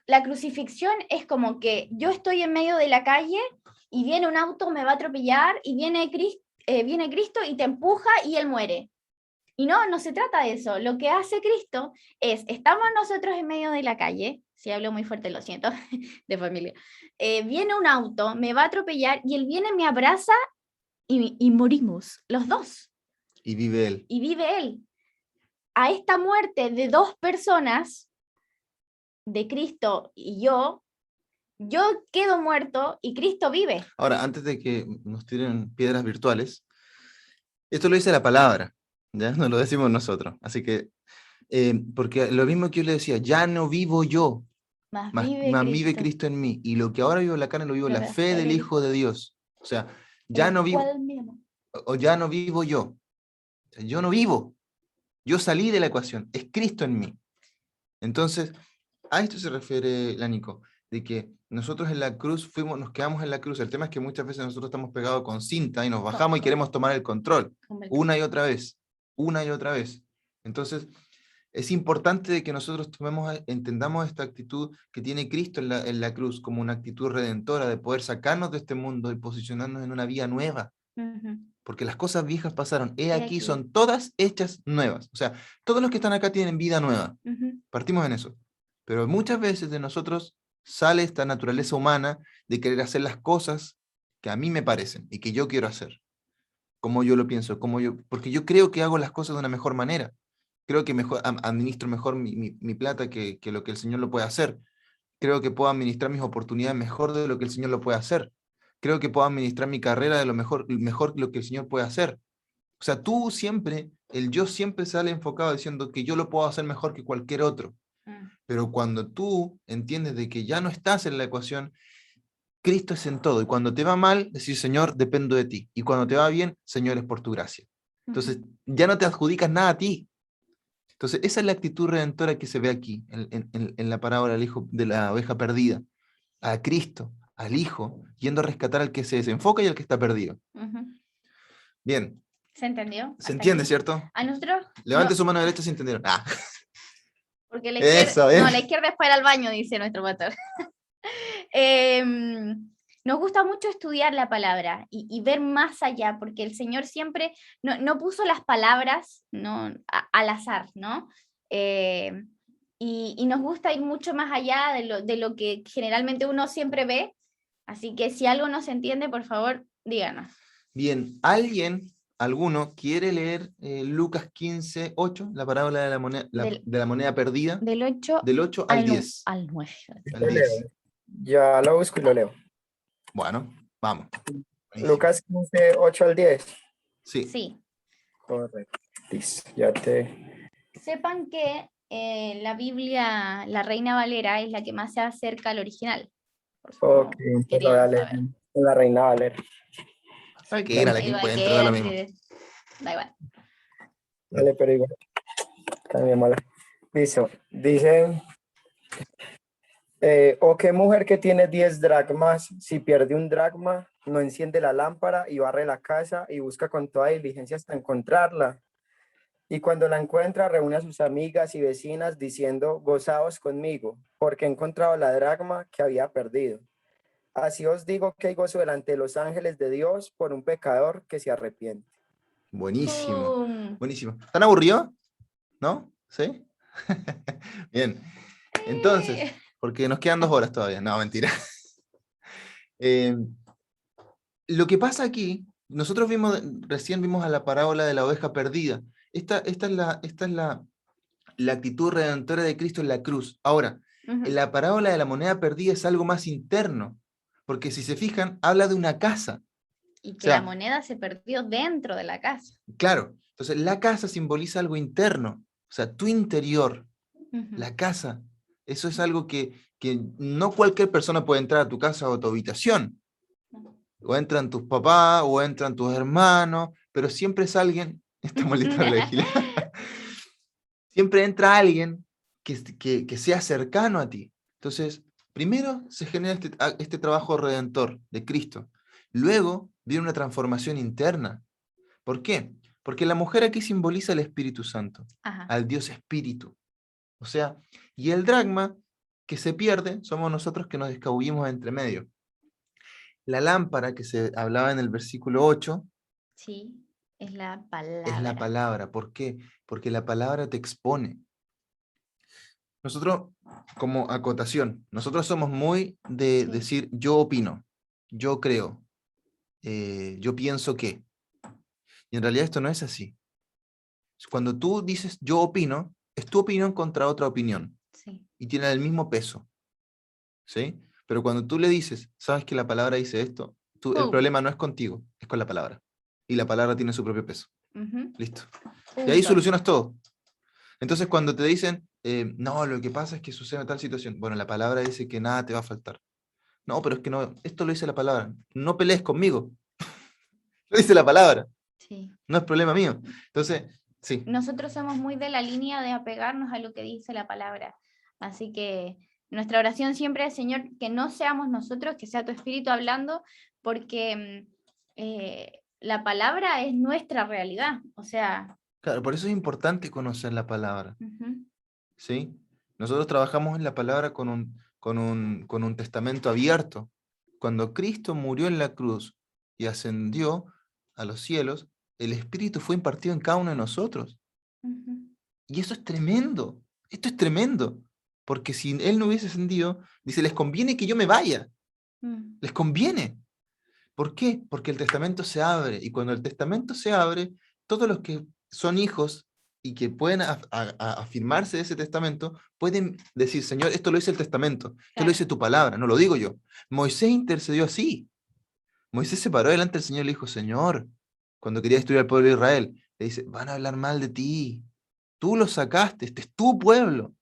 la crucifixión es como que yo estoy en medio de la calle y viene un auto, me va a atropellar y viene Cristo y te empuja y él muere. Y no se trata de eso. Lo que hace Cristo es, estamos nosotros en medio de la calle, si hablo muy fuerte lo siento, de familia, viene un auto, me va a atropellar y él viene, me abraza y morimos, los dos. Y vive él. Y vive él. A esta muerte de dos personas, de Cristo y yo quedo muerto y Cristo vive. Ahora, antes de que nos tiren piedras virtuales, esto lo dice la palabra, ¿ya? No lo decimos nosotros. Así que, porque lo mismo que yo le decía, ya no vivo yo, Más más vive vive Cristo. Cristo en mí. Y lo que ahora vivo en la carne lo vivo en la fe del Hijo de Dios. O sea, ya no vivo, ¿Cuál mismo? o ya no vivo yo. O sea, yo no vivo. Yo salí de la ecuación. Es Cristo en mí. Entonces, a esto se refiere la Nico, de que nosotros en la cruz nos quedamos en la cruz. El tema es que muchas veces nosotros estamos pegados con cinta y nos bajamos y queremos tomar el control una y otra vez, una y otra vez. Entonces, es importante de que nosotros entendamos esta actitud que tiene Cristo en la cruz como una actitud redentora de poder sacarnos de este mundo y posicionarnos en una vía nueva. Ujú. Porque las cosas viejas pasaron. He He aquí, aquí. son todas hechas nuevas. O sea, todos los que están acá tienen vida nueva. Ujú. Partimos en eso. Pero muchas veces de nosotros sale esta naturaleza humana de querer hacer las cosas que a mí me parecen y que yo quiero hacer, como yo lo pienso, porque yo creo que hago las cosas de una mejor manera. Creo que mejor, administro mejor mi plata que lo que el Señor lo puede hacer. Creo que puedo administrar mis oportunidades mejor de lo que el Señor lo puede hacer. Creo que puedo administrar mi carrera de lo mejor que lo que el Señor puede hacer. O sea, el yo siempre sale enfocado diciendo que yo lo puedo hacer mejor que cualquier otro. Mm. Pero cuando tú entiendes de que ya no estás en la ecuación, Cristo es en todo. Y cuando te va mal, decir, Señor, dependo de ti. Y cuando te va bien, Señor, es por tu gracia. Entonces, ya no te adjudicas nada a ti. Entonces, esa es la actitud redentora que se ve aquí, en la parábola del hijo de la oveja perdida. A Cristo, al Hijo, yendo a rescatar al que se desenfoca y al que está perdido. Ujú. Bien, ¿Se entendió? ¿se ¿Hasta entiende, aquí? cierto? A nosotros, Levante no, su mano derecha si entendieron. Ah, porque la eso, izquierda, bien. no, la izquierda es para ir al baño, dice nuestro pastor. Nos gusta mucho estudiar la palabra y ver más allá, porque el Señor siempre no puso las palabras, ¿no? Al azar, ¿no? Y nos gusta ir mucho más allá de lo que generalmente uno siempre ve. Así que si algo no se entiende, por favor, díganos. Bien, alguno quiere leer Lucas 15:8, la parábola de de la moneda perdida, Del 8 del 8 al 10. al 9. Al Lo 10. leo. Ya lo busco y lo leo. Bueno, vamos. Buenísimo. Lucas 15, 8 al 10. Sí. Sí. Correcto. Listo, ya te... Sepan que la Biblia, la Reina Valera, es la que más se acerca al original. Por si no Ok, entonces querían voy a leer saber. en la Reina Valera. ¿Sabe qué era la que Igual que encuentra? Da lo mismo. da igual. Vale, pero igual. También mala. Listo. Dice, o qué mujer que tiene 10 dracmas, si pierde un dracma, no enciende la lámpara y barre la casa y busca con toda diligencia hasta encontrarla. Y cuando la encuentra, reúne a sus amigas y vecinas diciendo, gozaos conmigo, porque he encontrado la dracma que había perdido. Así os digo que hay gozo delante de los ángeles de Dios por un pecador que se arrepiente. Buenísimo. ¡Pum! Buenísimo. ¿Están aburridos? ¿No? ¿Sí? Bien. Entonces, porque nos quedan 2 horas todavía. No, mentira. Lo que pasa aquí, nosotros recién vimos a la parábola de la oveja perdida. Esta es la actitud redentora de Cristo en la cruz. Ahora, Ujú. la parábola de la moneda perdida es algo más interno, porque si se fijan, habla de una casa. Y que O sea, la moneda se perdió dentro de la casa. Claro, entonces la casa simboliza algo interno, o sea, tu interior, Ujú. la casa. Eso es algo que no cualquier persona puede entrar a tu casa o a tu habitación. O entran tus papás, o entran tus hermanos, pero siempre es alguien, estamos listos la vigilia. Siempre entra alguien que sea cercano a ti. Entonces, primero se genera este trabajo redentor de Cristo. Luego viene una transformación interna. ¿Por qué? Porque la mujer aquí simboliza al Espíritu Santo, Ajá. al Dios Espíritu. O sea, y el dracma que se pierde somos nosotros que nos escabullimos entre medio. La lámpara que se hablaba en el versículo 8 Sí, es la palabra. es la palabra. ¿Por qué? Porque la palabra te expone. Nosotros, como acotación, nosotros somos muy de Sí. decir yo opino, yo creo, yo pienso que. Y en realidad esto no es así. Cuando tú dices yo opino, es tu opinión contra otra opinión Sí. y tiene el mismo peso. ¿Sí? Pero cuando tú le dices, sabes que la palabra dice esto, el Pum. problema no es contigo, es con la palabra. Y la palabra tiene su propio peso. Ujú. Listo. Y ahí Punto. solucionas todo. Entonces cuando te dicen, no, lo que pasa es que sucede tal situación, bueno, la palabra dice que nada te va a faltar. No, pero es que no, esto lo dice la palabra. No pelees conmigo. Lo dice la palabra, Sí. no es problema mío. Entonces, sí. Nosotros somos muy de la línea de apegarnos a lo que dice la palabra. Así que nuestra oración siempre es, Señor, que no seamos nosotros, que sea tu Espíritu hablando, porque la palabra es nuestra realidad. O sea, Claro, por eso es importante conocer la palabra, ujú, ¿sí? Nosotros trabajamos en la palabra con un testamento abierto. Cuando Cristo murió en la cruz y ascendió a los cielos, el Espíritu fue impartido en cada uno de nosotros. ujú, Y eso es tremendo. Esto es tremendo. Porque si Él no hubiese ascendido, dice, les conviene que yo me vaya. mm, Les conviene. ¿Por qué? Porque el testamento se abre. Y cuando el testamento se abre, todos los que son hijos y que pueden afirmarse de ese testamento, pueden decir, Señor, esto lo dice el testamento, esto lo claro. dice tu palabra, no lo digo yo. Moisés intercedió así. Moisés se paró delante del Señor y le dijo, Señor, cuando quería destruir al pueblo de Israel, le dice, van a hablar mal de ti. Tú lo sacaste, este es tu pueblo.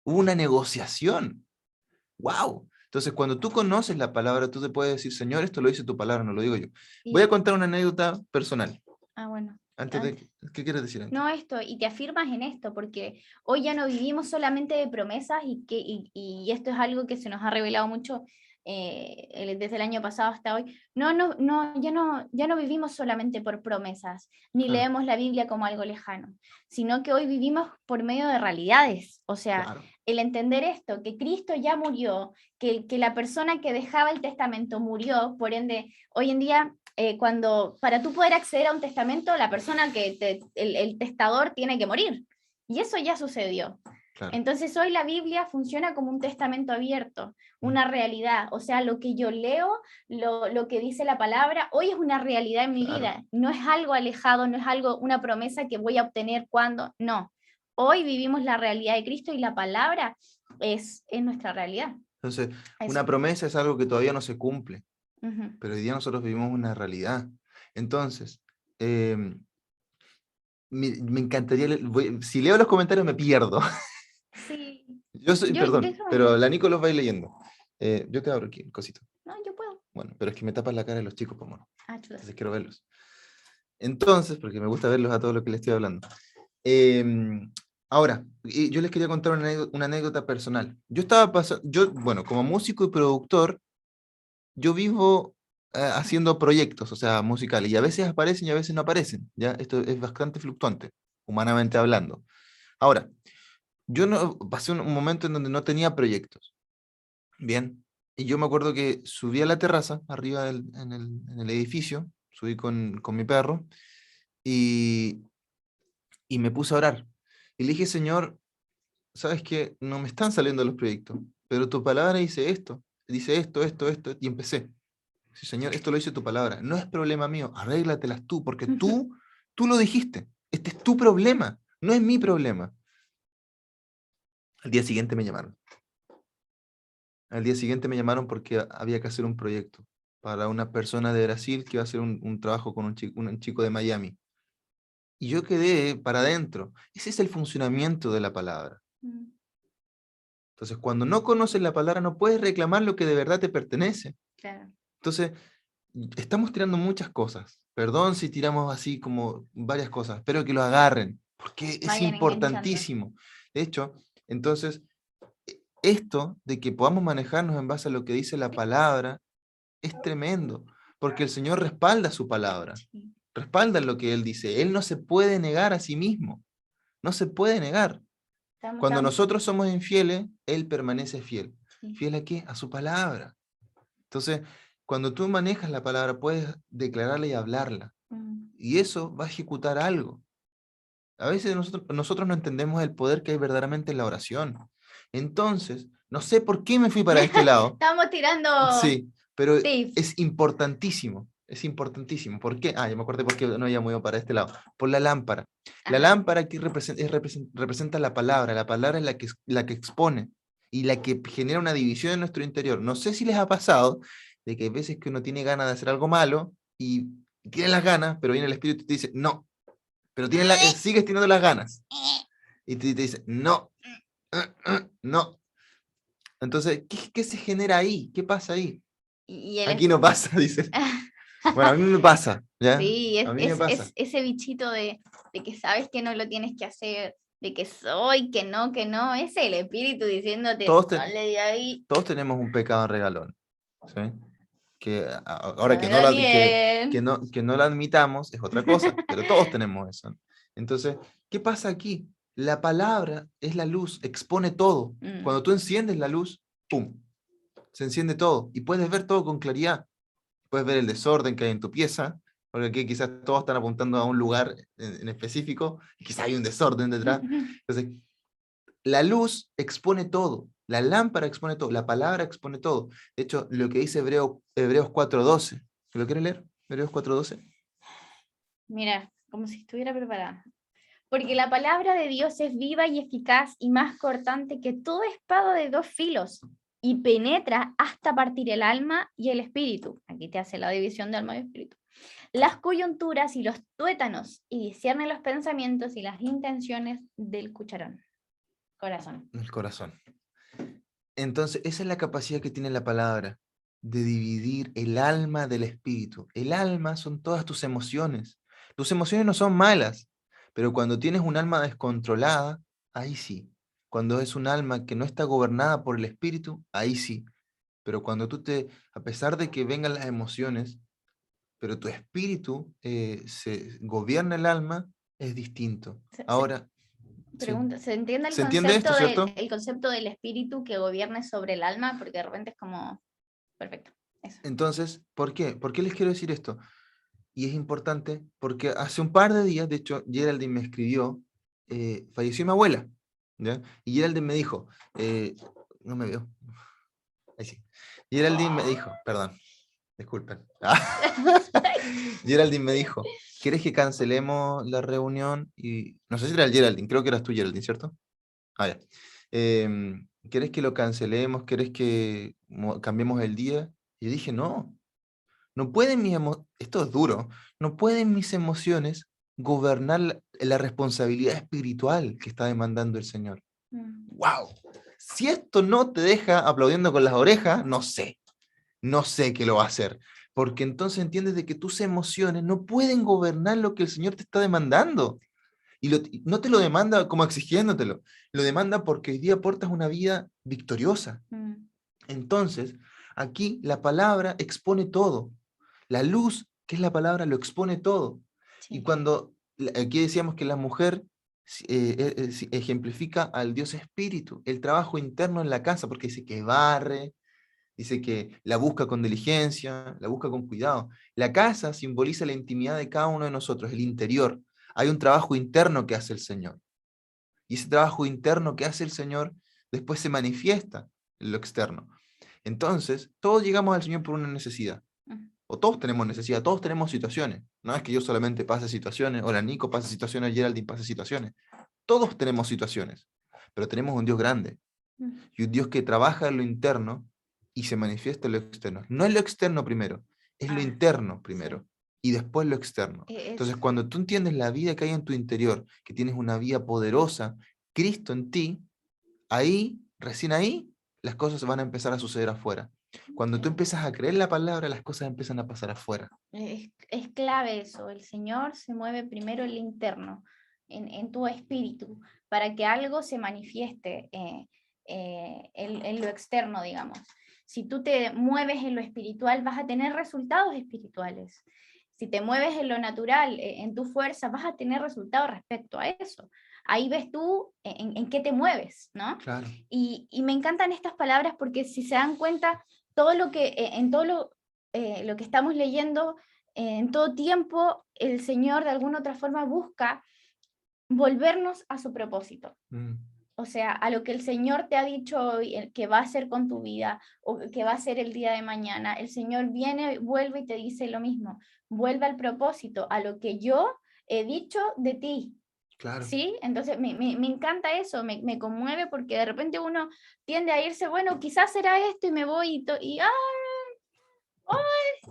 Hubo una negociación. ¡Wow! Entonces, cuando tú conoces la palabra, tú te puedes decir, Señor, esto lo dice tu palabra, no lo digo yo. Voy a Y, contar una anécdota personal. bueno, Antes antes. de... ¿Qué quieres decir antes? No esto, y te afirmas en esto, porque hoy ya no vivimos solamente de promesas y esto es algo que se nos ha revelado mucho desde el año pasado hasta hoy. Ya no vivimos solamente por promesas, ni Claro, leemos la Biblia como algo lejano, sino que hoy vivimos por medio de realidades. O sea, claro, el entender esto, que Cristo ya murió, que la persona que dejaba el testamento murió, por ende, hoy en día cuando para tú poder acceder a un testamento, la persona el testador tiene que morir. Y eso ya sucedió. claro. Entonces hoy la Biblia funciona como un testamento abierto, una realidad. O sea, lo que yo leo, lo que dice la palabra, hoy es una realidad en mi Claro. vida. No es algo alejado, no es algo, una promesa que voy a obtener cuando. No. Hoy vivimos la realidad de Cristo y la palabra es nuestra realidad. Entonces, Eso. una promesa es algo que todavía no se cumple, Ujú. pero hoy día nosotros vivimos una realidad. Entonces, me encantaría, si leo los comentarios me pierdo. Sí. Yo soy, perdón, Déjame pero ver. la Nico los va a ir leyendo. Yo te abro aquí, un cosito. No, yo puedo. Bueno, pero es que me tapas la cara de los chicos, pues, bueno. Ah, chuta. Entonces quiero verlos. Entonces, porque me gusta verlos a todos los que les estoy hablando. Ahora, yo les quería contar una anécdota personal. Yo estaba pasando, bueno, como músico y productor, yo vivo haciendo proyectos, o sea, musicales, y a veces aparecen y a veces no aparecen, ¿ya? Esto es bastante fluctuante, humanamente hablando. Ahora, yo no, pasé un momento en donde no tenía proyectos, ¿bien? Y yo me acuerdo que subí a la terraza, arriba en el edificio, subí con mi perro, y, y me puse a orar. Y le dije, Señor, ¿sabes qué? No me están saliendo los proyectos, pero tu palabra dice esto, y empecé. Sí, Señor, esto lo dice tu palabra. No es problema mío, arréglatelas tú, porque tú lo dijiste. Este es tu problema, no es mi problema. Al día siguiente me llamaron. Al día siguiente me llamaron porque había que hacer un proyecto para una persona de Brasil que iba a hacer un trabajo con un chico de Miami. Y yo quedé para adentro. Ese es el funcionamiento de la palabra. Mm, Entonces, cuando no conoces la palabra, no puedes reclamar lo que de verdad te pertenece. claro. Entonces, estamos tirando muchas cosas. Perdón si tiramos así como varias cosas. Espero que lo agarren, porque es Vayan enganchando. importantísimo. De hecho, entonces, esto de que podamos manejarnos en base a lo que dice la palabra es tremendo, porque el Señor respalda su palabra, Sí. respalda lo que Él dice. Él no se puede negar a sí mismo, no se puede negar. Cuando nosotros somos infieles, Él permanece fiel. Sí. ¿Fiel a qué? A su palabra. Entonces, cuando tú manejas la palabra, puedes declararla y hablarla. Mm, Y eso va a ejecutar algo. A veces nosotros no entendemos el poder que hay verdaderamente en la oración. Entonces, no sé por qué me fui para este lado. Estamos tirando Sí, pero tips. es importantísimo. Es importantísimo. ¿Por qué? Ah, ya me acordé por qué no había movido para este lado. Por la lámpara. La Ajá. lámpara aquí representa la palabra. La palabra es la que expone y la que genera una división en nuestro interior. No sé si les ha pasado de que hay veces que uno tiene ganas de hacer algo malo y tiene las ganas, pero viene el espíritu y te dice, no, pero sigues teniendo las ganas. Y te dice, no, no. Entonces, ¿qué se genera ahí? ¿Qué pasa ahí? Y Aquí no pasa, dice. Bueno, a mí me pasa, ¿ya? Sí, A mí me pasa. es ese bichito de que sabes que no lo tienes que hacer, de que soy, que no, es el espíritu diciéndote, Todos, sale de ahí, todos tenemos un pecado regalón, ¿sí? Que ahora no me lo nieguen. que no lo admitamos es otra cosa, pero todos tenemos eso. Entonces, ¿qué pasa aquí? La palabra es la luz, expone todo. Mm. Cuando tú enciendes la luz, ¡pum! Se enciende todo y puedes ver todo con claridad. Puedes ver el desorden que hay en tu pieza, porque aquí quizás todos están apuntando a un lugar en específico, y quizás hay un desorden detrás. Entonces, la luz expone todo, la lámpara expone todo, la palabra expone todo. De hecho, lo que dice Hebreos 4:12, ¿lo quieres leer? Hebreos 4:12. Mira, como si estuviera preparada. Porque la palabra de Dios es viva y eficaz y más cortante que toda espada de dos filos y penetra hasta partir el alma y el espíritu. Aquí te hace la división de alma y espíritu. Las coyunturas y los tuétanos y discierne los pensamientos y las intenciones del corazón. El corazón. Entonces, esa es la capacidad que tiene la palabra, de dividir el alma del espíritu. El alma son todas tus emociones. Tus emociones no son malas, pero cuando tienes un alma descontrolada, ahí sí. Cuando es un alma que no está gobernada por el espíritu, ahí sí. Pero cuando a pesar de que vengan las emociones, pero tu espíritu se gobierna el alma, es distinto. Ahora, sí. Pregunta, ¿se entiende ¿Se entiende esto, cierto? el concepto del espíritu que gobierne sobre el alma? Porque de repente es como, perfecto, eso. Entonces, ¿por qué? ¿Por qué les quiero decir esto? Y es importante porque hace un par de días, de hecho, Geraldine me escribió, falleció mi abuela, ¿ya? Y Geraldine me dijo, no me veo, ahí sí. Geraldine me dijo, perdón, disculpen. Geraldine me dijo, ¿quieres que cancelemos la reunión? Y no sé si era el Geraldine, creo que eras tú, Geraldine, ¿cierto? Ah, ya. ¿Quieres que lo cancelemos? ¿Quieres que cambiemos el día? Y yo dije, no, no pueden esto es duro, no pueden mis emociones gobernar la responsabilidad espiritual que está demandando el Señor. ¡Wow! Si esto no te deja aplaudiendo con las orejas, no sé qué lo va a hacer, porque entonces entiendes de que tus emociones no pueden gobernar lo que el Señor te está demandando. Y no te lo demanda como exigiéndotelo, lo demanda porque hoy día portas una vida victoriosa. Entonces, aquí la palabra expone todo. La luz, que es la palabra, lo expone todo. Sí. Y cuando aquí decíamos que la mujer ejemplifica al Dios Espíritu, el trabajo interno en la casa, porque dice que barre, dice que la busca con diligencia, la busca con cuidado. La casa simboliza la intimidad de cada uno de nosotros, el interior. Hay un trabajo interno que hace el Señor. Y ese trabajo interno que hace el Señor después se manifiesta en lo externo. Entonces, todos llegamos al Señor por una necesidad. O todos tenemos necesidad, todos tenemos situaciones. No es que yo solamente pase situaciones, o la Nico pase situaciones, Geraldine pase situaciones. Todos tenemos situaciones, pero tenemos un Dios grande. Y un Dios que trabaja en lo interno y se manifiesta en lo externo. No es lo externo primero, es lo interno primero. Y después lo externo. Entonces, cuando tú entiendes la vida que hay en tu interior, que tienes una vida poderosa, Cristo en ti, ahí, recién ahí, las cosas van a empezar a suceder afuera. Cuando tú empiezas a creer la palabra, las cosas empiezan a pasar afuera. Es clave eso, el Señor se mueve primero en lo interno, en tu espíritu, para que algo se manifieste en lo externo, digamos. Si tú te mueves en lo espiritual, vas a tener resultados espirituales. Si te mueves en lo natural, en tu fuerza, vas a tener resultados respecto a eso. Ahí ves tú en qué te mueves, ¿no? Claro. Y me encantan estas palabras porque si se dan cuenta, todo lo que, en todo lo que estamos leyendo, en todo tiempo, el Señor de alguna otra forma busca volvernos a su propósito. O sea, a lo que el Señor te ha dicho hoy, que va a hacer con tu vida, o que va a ser el día de mañana. El Señor viene, vuelve y te dice lo mismo. Vuelve al propósito, a lo que yo he dicho de ti. Claro. ¿Sí? Entonces me encanta eso, me conmueve porque de repente uno tiende a irse, bueno, quizás será esto y me voy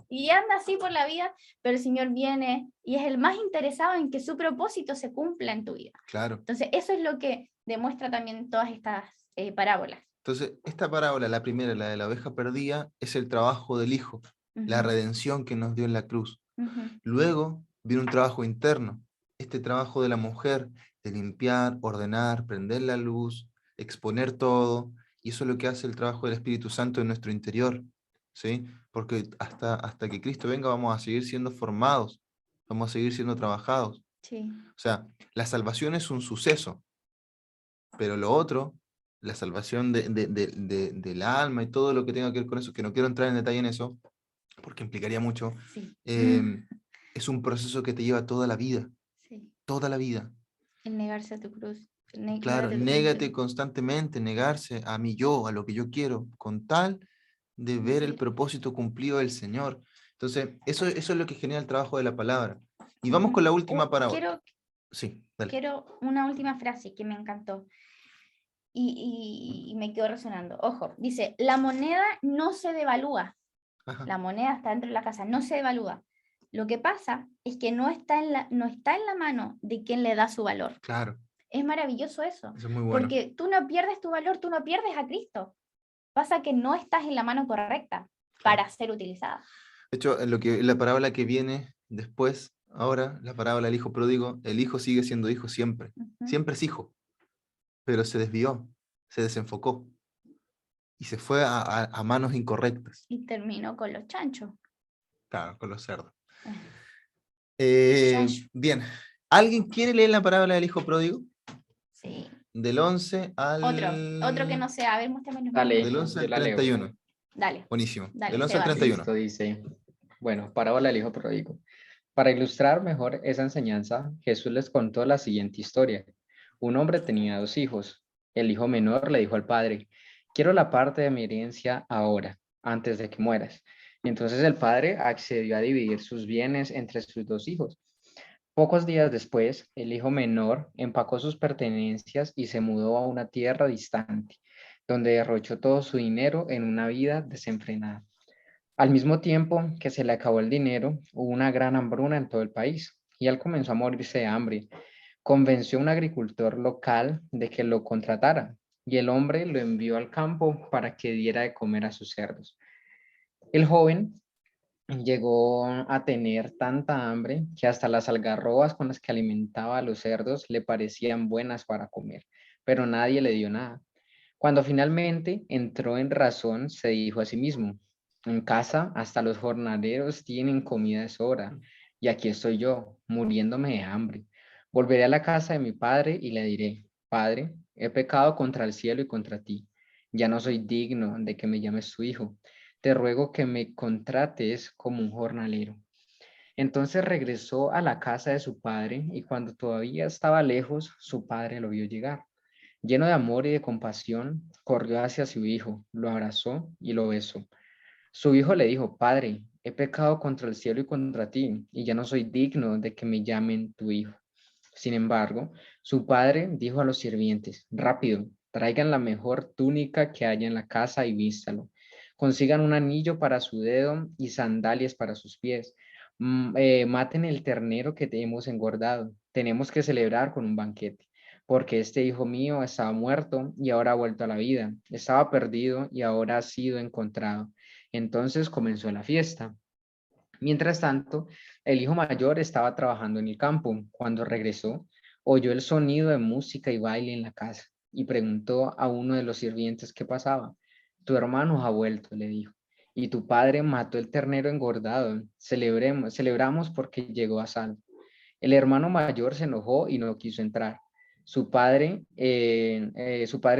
y anda así por la vida, pero el Señor viene y es el más interesado en que su propósito se cumpla en tu vida. Claro. Entonces eso es lo que demuestra también todas estas parábolas. Entonces, esta parábola, la primera, la de la oveja perdida, es el trabajo del hijo. la Ujú, redención que nos dio en la cruz. ujú. Luego viene un trabajo interno, este trabajo de la mujer, de limpiar, ordenar, prender la luz, exponer todo, y eso es lo que hace el trabajo del Espíritu Santo en nuestro interior, ¿sí? Porque hasta que Cristo venga vamos a seguir siendo formados, vamos a seguir siendo trabajados. Sí, O sea, la salvación es un suceso, pero lo otro, la salvación del alma y todo lo que tenga que ver con eso, que no quiero entrar en detalle en eso, porque implicaría mucho, sí. es un proceso que te lleva Sí. toda la vida. El negarse a tu cruz. Claro, Niégate a tu cruz, négate sí. constantemente, negarse a mi yo, a lo que yo quiero, con tal de ver el Sí. propósito cumplido del Señor. Entonces, eso es lo que genera el trabajo de la palabra. Y vamos con la última parábola. Quiero, Sí, dale. quiero una última frase que me encantó y me quedó resonando. Ojo, dice, la moneda no se devalúa. Ajá, La moneda está dentro de la casa, no se devalúa. Lo que pasa es que no está en la mano de quien le da su valor. claro, Es maravilloso eso, eso es muy bueno. porque tú no pierdes tu valor, tú no pierdes a Cristo. Pasa que no estás en la mano correcta Claro. para ser utilizada. De hecho, la parábola que viene después, ahora, la parábola del hijo pródigo, el hijo sigue siendo hijo siempre. Ujú. Siempre es hijo, pero se desvió, se desenfocó y se fue a manos incorrectas. Y terminó con los chanchos. Claro, con los cerdos. Chancho. Bien, ¿alguien quiere leer la parábola del hijo pródigo? Sí. Del 11 Otro que no sea. A ver, muéstrame los Dale, números. del 11 yo al la leo. 31. Dale, Buenísimo. dale, Del 11 al Sebas. 31. Listo, dice. Bueno, parábola del hijo pródigo. Para ilustrar mejor esa enseñanza, Jesús les contó la siguiente historia. Un hombre tenía 2 hijos. El hijo menor le dijo al padre, quiero la parte de mi herencia ahora, antes de que mueras. Entonces el padre accedió a dividir sus bienes entre sus 2 hijos. Pocos días después, el hijo menor empacó sus pertenencias y se mudó a una tierra distante, donde derrochó todo su dinero en una vida desenfrenada. Al mismo tiempo que se le acabó el dinero, hubo una gran hambruna en todo el país y él comenzó a morirse de hambre. Convenció a un agricultor local de que lo contratara y el hombre lo envió al campo para que diera de comer a sus cerdos. El joven llegó a tener tanta hambre que hasta las algarrobas con las que alimentaba a los cerdos le parecían buenas para comer, pero nadie le dio nada. Cuando finalmente entró en razón, se dijo a sí mismo, en casa hasta los jornaleros tienen comida de sobra, y aquí estoy yo, muriéndome de hambre. Volveré a la casa de mi padre y le diré, Padre, he pecado contra el cielo y contra ti. Ya no soy digno de que me llames tu hijo. Te ruego que me contrates como un jornalero. Entonces regresó a la casa de su padre y cuando todavía estaba lejos, su padre lo vio llegar. Lleno de amor y de compasión, corrió hacia su hijo, lo abrazó y lo besó. Su hijo le dijo, Padre, he pecado contra el cielo y contra ti, y ya no soy digno de que me llamen tu hijo. Sin embargo, su padre dijo a los sirvientes, rápido, traigan la mejor túnica que haya en la casa y vístalo. Consigan un anillo para su dedo y sandalias para sus pies. Maten el ternero que te hemos engordado. Tenemos que celebrar con un banquete, porque este hijo mío estaba muerto y ahora ha vuelto a la vida. Estaba perdido y ahora ha sido encontrado. Entonces comenzó la fiesta. Mientras tanto, el hijo mayor estaba trabajando en el campo. Cuando regresó, oyó el sonido de música y baile en la casa y preguntó a uno de los sirvientes qué pasaba. Tu hermano ha vuelto, le dijo, y tu padre mató el ternero engordado. Celebramos porque llegó a salvo. El hermano mayor se enojó y no quiso entrar. Su padre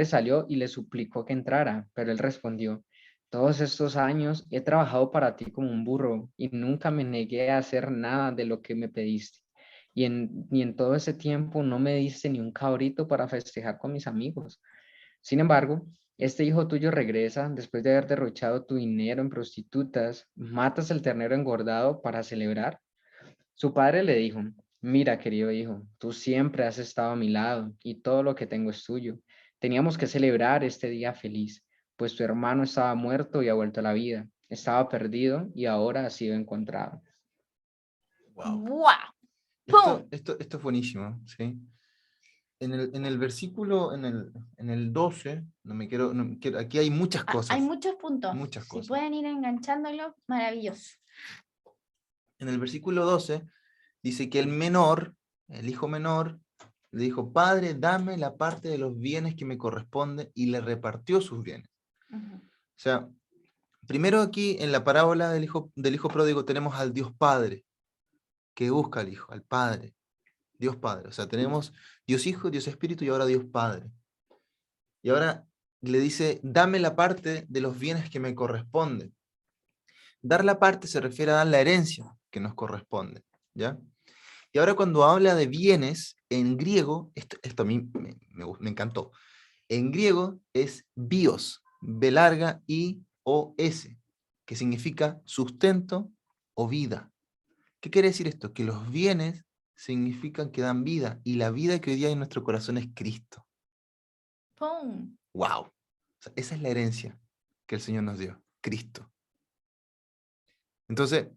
salió y le suplicó que entrara, pero él respondió, todos estos años he trabajado para ti como un burro y nunca me negué a hacer nada de lo que me pediste. Y en todo ese tiempo no me diste ni un cabrito para festejar con mis amigos. Sin embargo, este hijo tuyo regresa después de haber derrochado tu dinero en prostitutas, matas el ternero engordado para celebrar. Su padre le dijo, mira, querido hijo, tú siempre has estado a mi lado y todo lo que tengo es tuyo. Teníamos que celebrar este día feliz, pues tu hermano estaba muerto y ha vuelto a la vida. Estaba perdido y ahora ha sido encontrado. Wow. ¡Wow! ¡Pum! Esto es buenísimo, ¿sí? en el versículo, en el 12, aquí hay muchas cosas. Hay muchos puntos. Muchas Si cosas. pueden ir enganchándolo, maravilloso. En el versículo 12 dice que el menor, el hijo menor, le dijo, Padre, dame la parte de los bienes que me corresponde, y le repartió sus bienes. Ujú. O sea, primero aquí en la parábola del hijo pródigo tenemos al Dios Padre, que busca al Hijo, al Padre, Dios Padre. O sea, tenemos Dios Hijo, Dios Espíritu y ahora Dios Padre. Y ahora le dice, dame la parte de los bienes que me corresponden. Dar la parte se refiere a dar la herencia que nos corresponde, ¿ya? Y ahora cuando habla de bienes, en griego, esto a mí me encantó. En griego es bios, B larga, I-O-S, que significa sustento o vida. ¿Qué quiere decir esto? Que los bienes significan que dan vida, y la vida que hoy día hay en nuestro corazón es Cristo. ¡Pum! ¡Wow! O sea, esa es la herencia que el Señor nos dio, Cristo. Entonces,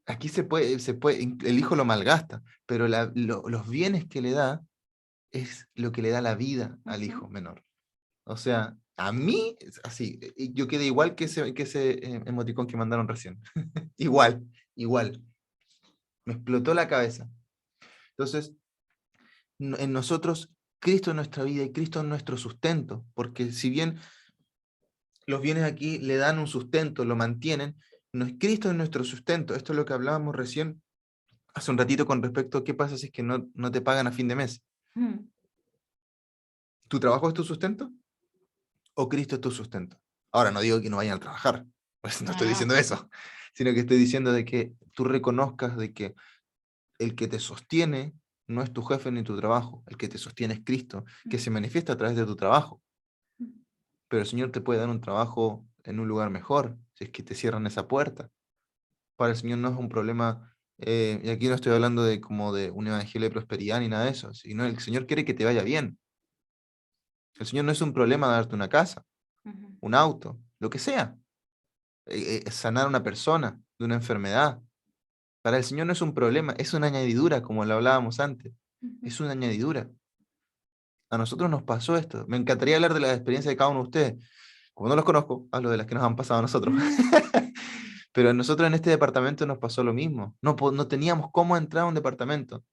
aquí el hijo lo malgasta, pero los bienes que le da es lo que le da la vida al hijo menor. O sea, a mí, así, yo quedé igual que ese emoticón que mandaron recién. Igual. Me explotó la cabeza. Entonces, en nosotros, Cristo es nuestra vida y Cristo es nuestro sustento, porque si bien los bienes aquí le dan un sustento, lo mantienen, Cristo es nuestro sustento. Esto es lo que hablábamos recién hace un ratito con respecto a qué pasa si es que no te pagan a fin de mes. Mm. ¿Tu trabajo es tu sustento? ¿O Cristo es tu sustento? Ahora, no digo que no vayan a trabajar, pues no estoy diciendo eso, sino que estoy diciendo de que tú reconozcas de que el que te sostiene no es tu jefe ni tu trabajo, el que te sostiene es Cristo, que se manifiesta a través de tu trabajo. Pero el Señor te puede dar un trabajo en un lugar mejor, si es que te cierran esa puerta. Para el Señor no es un problema, y aquí no estoy hablando de como de un evangelio de prosperidad ni nada de eso, sino el Señor quiere que te vaya bien. El Señor no es un problema darte una casa, Ujú. un auto, lo que sea. Sanar a una persona de una enfermedad. Para el Señor no es un problema, es una añadidura, como lo hablábamos antes. Ujú. Es una añadidura. A nosotros nos pasó esto. Me encantaría hablar de la experiencia de cada uno de ustedes. Como no los conozco, hablo de las que nos han pasado a nosotros. Pero a nosotros en este departamento nos pasó lo mismo. No teníamos cómo entrar a un departamento.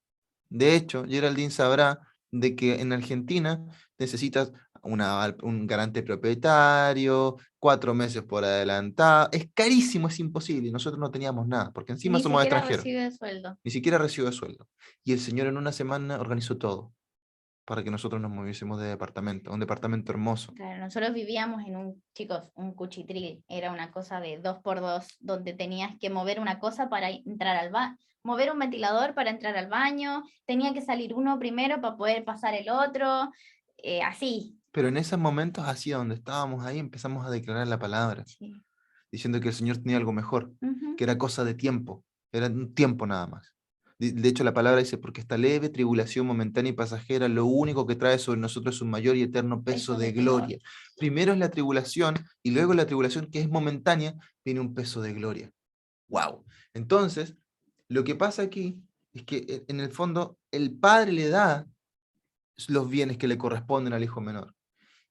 De hecho, Geraldine sabrá de que en Argentina necesitas un garante propietario, 4 meses por adelantado. Es carísimo, es imposible. Y nosotros no teníamos nada, porque encima Ni somos siquiera extranjeros. recibe sueldo. Ni siquiera recibo de sueldo. Y el Señor en una semana organizó todo para que nosotros nos moviésemos de departamento, a un departamento hermoso. Claro, nosotros vivíamos en un cuchitril, era una cosa de 2x2, donde tenías que mover una cosa para entrar al baño, mover un ventilador para entrar al baño, tenía que salir uno primero para poder pasar el otro, así. Pero en esos momentos, así donde estábamos ahí, empezamos a declarar la palabra, Sí. diciendo que el Señor tenía algo mejor, Ujú. que era cosa de tiempo, era un tiempo nada más. De hecho, la palabra dice, porque esta leve tribulación momentánea y pasajera, lo único que trae sobre nosotros es un mayor y eterno peso de gloria. Primero es la tribulación, y luego la tribulación que es momentánea, tiene un peso de gloria. ¡Wow! Entonces, lo que pasa aquí es que en el fondo el padre le da los bienes que le corresponden al hijo menor,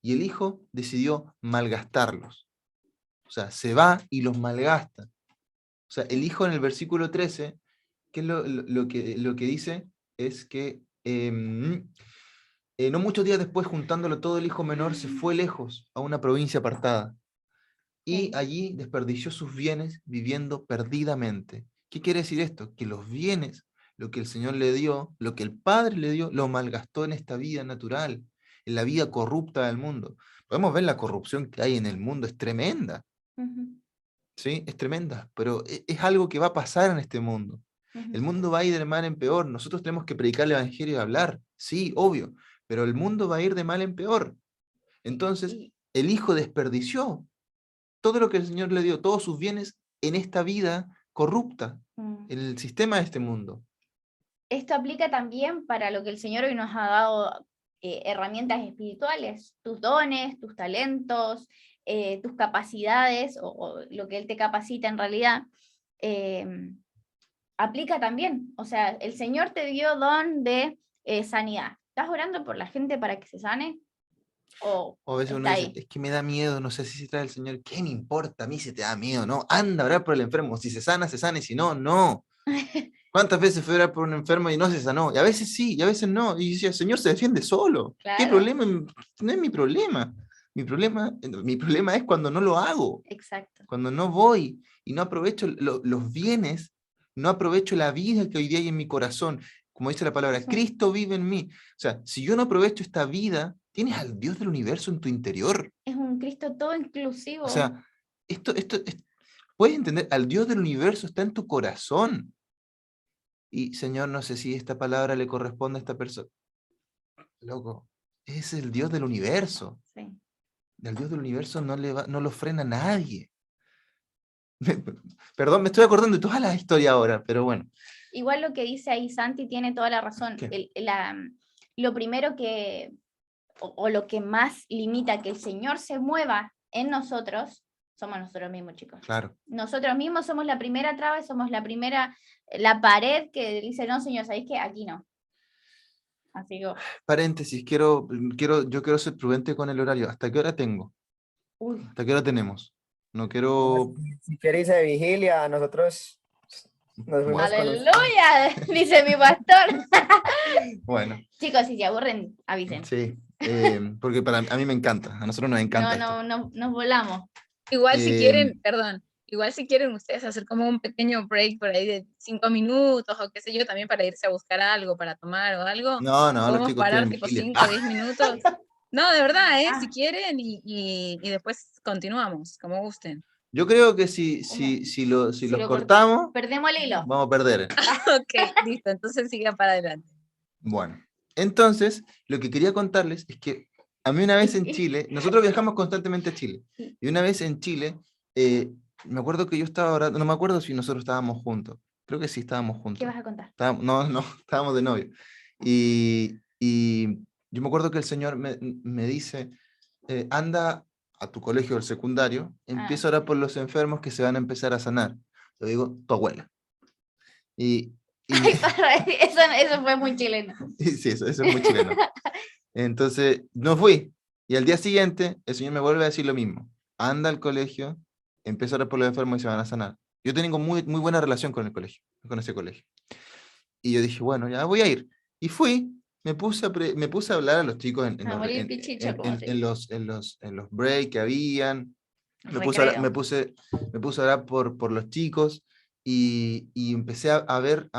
y el hijo decidió malgastarlos. O sea, se va y los malgasta. O sea, el hijo en el versículo 13, que es lo que dice, es que no muchos días después, juntándolo todo, el hijo menor se fue lejos a una provincia apartada, y Sí. allí desperdició sus bienes viviendo perdidamente. ¿Qué quiere decir esto? Que los bienes, lo que el Señor le dio, lo que el Padre le dio, lo malgastó en esta vida natural, en la vida corrupta del mundo. Podemos ver la corrupción que hay en el mundo, es tremenda. Ujú. ¿Sí? Es tremenda, pero es algo que va a pasar en este mundo. Ujú. El mundo va a ir de mal en peor. Nosotros tenemos que predicar el Evangelio y hablar, sí, obvio, pero el mundo va a ir de mal en peor. Entonces, Y el hijo desperdició todo lo que el Señor le dio, todos sus bienes en esta vida corrupta, en el sistema de este mundo. esto aplica también para lo que el Señor hoy nos ha dado, herramientas espirituales, tus dones, tus talentos, tus capacidades, o lo que Él te capacita en realidad, aplica también. O sea, el Señor te dio don de sanidad, ¿Estás orando por la gente para que se sane? ¿O O a veces uno está dice, ahí? es que me da miedo, no sé si se trae el Señor. ¿Qué me importa a mí si te da miedo? No, anda a orar por el enfermo. Si se sana, se sana, y si no, no. ¿Cuántas veces fui a orar por un enfermo y no se sanó? Y a veces sí, y a veces no. Y yo decía, el Señor se defiende solo. ¿Qué Claro. problema? No es mi problema. Mi problema es cuando no lo hago, Exacto. cuando no voy y no aprovecho los bienes, no aprovecho la vida que hoy día hay en mi corazón. Como dice la palabra, Sí. Cristo vive en mí. O sea, si yo no aprovecho esta vida, tienes al Dios del universo en tu interior. Es un Cristo todo inclusivo. O sea, puedes entender, al Dios del universo está en tu corazón. Y Señor, no sé si esta palabra le corresponde a esta persona. Loco, es el Dios del universo. Sí. Al Dios del universo no lo frena nadie. Perdón, me estoy acordando de toda la historia ahora, pero bueno. Igual lo que dice ahí Santi tiene toda la razón. ¿Qué? Lo primero que, o lo que más limita que el Señor se mueva en nosotros, somos nosotros mismos, chicos. Claro. Nosotros mismos somos la primera traba, somos la pared que dice, no, Señor, ¿sabéis qué? Aquí no. Así que, Paréntesis, yo quiero ser prudente con el horario. ¿Hasta qué hora tengo? uy, ¿Hasta qué hora tenemos? No quiero... Si quiere irse de vigilia, nosotros nos fuimos con usted. ¡aleluya! Dice mi pastor. Bueno, Chicos, si se aburren, avisen. sí. Porque a mí me encanta. A nosotros nos encanta esto. No, nos volamos. Igual si Eh, quieren, perdón, igual si quieren ustedes hacer como un pequeño break por ahí de 5 minutos o qué sé yo, también para irse a buscar algo, para tomar o algo, No, los podemos chicos parar tienen tipo vigilia. 5 o 10 minutos. No, de verdad, Ah. si quieren y después continuamos, como gusten. Yo creo que si los lo cortamos, Perdemos el hilo. vamos a perder. Ok, listo, entonces sigan para adelante. Bueno, entonces, lo que quería contarles es que a mí una vez en Chile, nosotros viajamos constantemente a Chile, y una vez en Chile, me acuerdo que yo estaba orando, no me acuerdo si nosotros estábamos juntos, creo que sí estábamos juntos. ¿Qué vas a contar? No, estábamos de novio. Y yo me acuerdo que el Señor me dice, anda a tu colegio del secundario, empieza a orar por los enfermos que se van a empezar a sanar. Lo digo, tu abuela. Y Eso fue muy chileno. sí, eso es muy chileno. Entonces, no fui. Y al día siguiente, el Señor me vuelve a decir lo mismo. Anda al colegio, empieza a orar por los enfermos y se van a sanar. Yo tengo muy buena relación con el colegio, con ese colegio. Y yo dije, bueno, ya voy a ir. Y fui, me puse a hablar a los chicos en los breaks que habían. Me puse a orar por los chicos y empecé a ver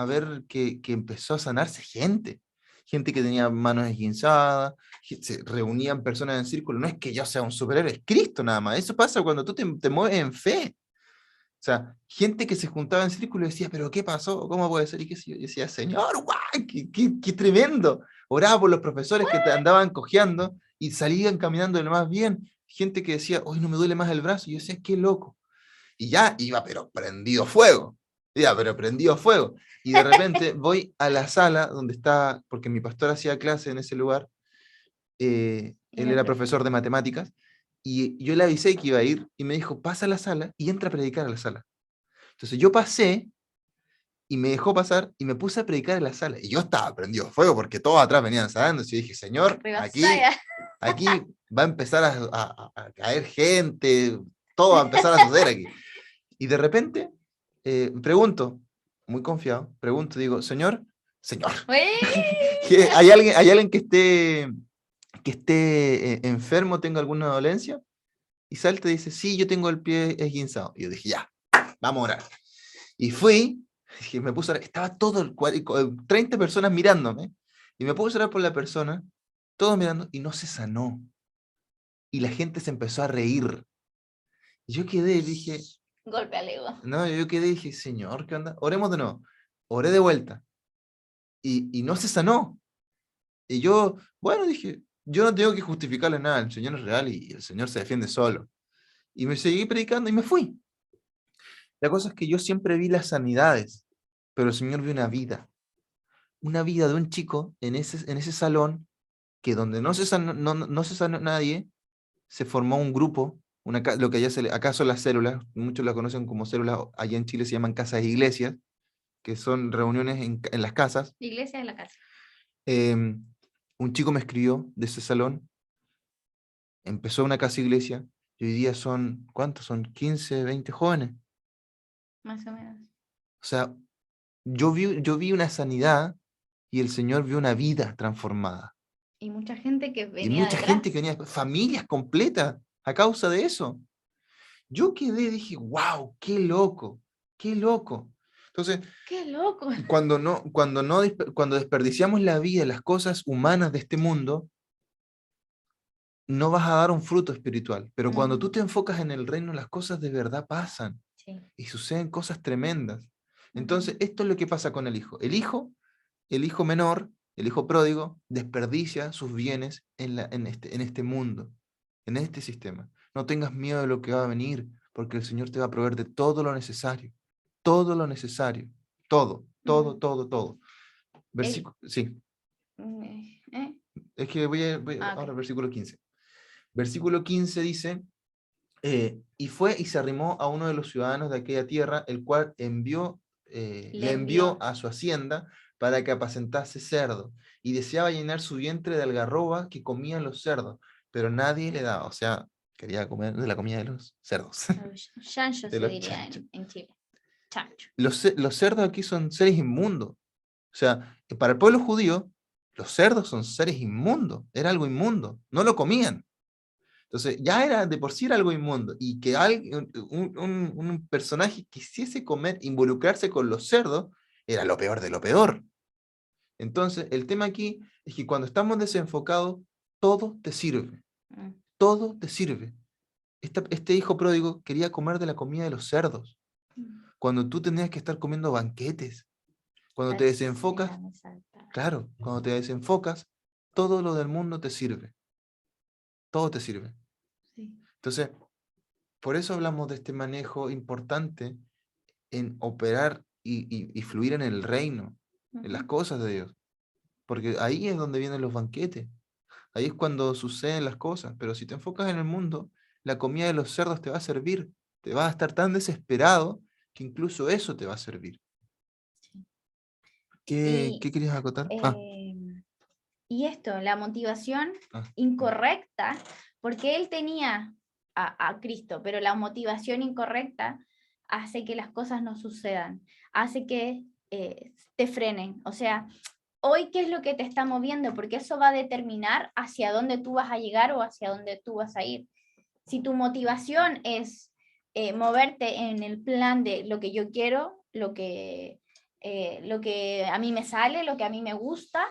que empezó a sanarse gente que tenía manos esguinzadas, se reunían personas en círculo. No es que yo sea un superhéroe, es Cristo nada más. Eso pasa cuando tú te mueves en fe. O sea, gente que se juntaba en círculo y decía, ¿pero qué pasó? ¿Cómo puede ser? Y yo decía, Señor, guau, qué tremendo. Oraba por los profesores que te andaban cojeando y salían caminando de lo más bien. Gente que decía, hoy no me duele más el brazo. Y yo decía, qué loco. Y ya iba, pero prendido fuego. Ya, pero prendido fuego. Y de repente voy a la sala donde está, porque mi pastor hacía clase en ese lugar. Él era profesor de matemáticas. Y yo le avisé que iba a ir y me dijo, pasa a la sala y entra a predicar a la sala. Entonces yo pasé y me dejó pasar y me puse a predicar en la sala. Y yo estaba prendido fuego porque todos atrás venían saliendo. Y dije, Señor, aquí va a empezar a caer gente, todo va a empezar a suceder aquí. Y de repente pregunto, muy confiado, digo, Señor, ¿hay alguien que esté enfermo, tenga alguna dolencia? Y salta y dice, sí, yo tengo el pie esguinzado. Y yo dije, ya, vamos a orar. Y fui, y me puse a orar, estaba 30 personas mirándome, y me puse a orar por la persona, todos mirando, y no se sanó. Y la gente se empezó a reír. Y yo quedé y dije, golpe al ego. No, yo quedé y dije, Señor, ¿qué onda? Oremos de nuevo. Oré de vuelta. Y no se sanó. Y yo, bueno, dije, yo no tengo que justificarle nada, el Señor es real y el Señor se defiende solo. Y me seguí predicando y me fui. La cosa es que yo siempre vi las sanidades, pero el Señor vio una vida de un chico en ese salón que donde no se sanó nadie, se formó un grupo, lo que acá son las células, muchos la conocen como células, allá en Chile se llaman casas e iglesias, que son reuniones en las casas. Iglesia de la casa. Un chico me escribió de ese salón, empezó una casa iglesia, y hoy día son, ¿cuántos? Son 15, 20 jóvenes. Más o menos. O sea, yo vi una sanidad y el Señor vio una vida transformada. Y mucha gente que Y venía mucha detrás. gente que venía, familias completas, a causa de eso. Yo quedé, dije, wow, qué loco, qué loco. Entonces, ¡Qué loco! cuando desperdiciamos la vida, las cosas humanas de este mundo, no vas a dar un fruto espiritual. Pero cuando tú te enfocas en el reino, las cosas de verdad pasan Sí. y suceden cosas tremendas. Ujú. Entonces, esto es lo que pasa con el hijo. El hijo menor, el hijo pródigo, desperdicia sus bienes en este mundo, en este sistema. No tengas miedo de lo que va a venir, porque el Señor te va a proveer de todo lo necesario. Todo lo necesario. Todo, todo, Ujú. todo, todo. Versículo, sí, ¿Eh? es que voy Ah, ahora al ok. versículo 15. Versículo 15 dice, y fue y se arrimó a uno de los ciudadanos de aquella tierra, el cual le envió a su hacienda para que apacentase cerdo, y deseaba llenar su vientre de algarroba que comían los cerdos, pero nadie le daba, o sea, quería comer de la comida de los cerdos. Chancho De se los diría chanchos. en Chile. Chancho. Los cerdos aquí son seres inmundos. O sea, que para el pueblo judío, los cerdos son seres inmundos, era algo inmundo, no lo comían. Entonces, ya era de por sí era algo inmundo, y que un personaje quisiese comer, involucrarse con los cerdos, era lo peor de lo peor. Entonces, el tema aquí es que cuando estamos desenfocados, todo te sirve, Mm. todo te sirve. Este hijo pródigo quería comer de la comida de los cerdos, cuando tú tenías que estar comiendo banquetes. Cuando te desenfocas, Salsa, me salta. claro, cuando te desenfocas, todo lo del mundo te sirve, todo te sirve. Sí. Entonces, por eso hablamos de este manejo importante en operar y fluir en el reino, en las Ujú. cosas de Dios. Porque ahí es donde vienen los banquetes. Ahí es cuando suceden las cosas. Pero si te enfocas en el mundo, la comida de los cerdos te va a servir. Te vas a estar tan desesperado que incluso eso te va a servir. Sí. ¿Qué Y, querías acotar? y esto, la motivación Ah, incorrecta, porque él tenía a Cristo, pero la motivación incorrecta hace que las cosas no sucedan, hace que te frenen. O sea, hoy, ¿qué es lo que te está moviendo? Porque eso va a determinar hacia dónde tú vas a llegar o hacia dónde tú vas a ir. Si tu motivación es moverte en el plan de lo que yo quiero, lo que a mí me sale, lo que a mí me gusta,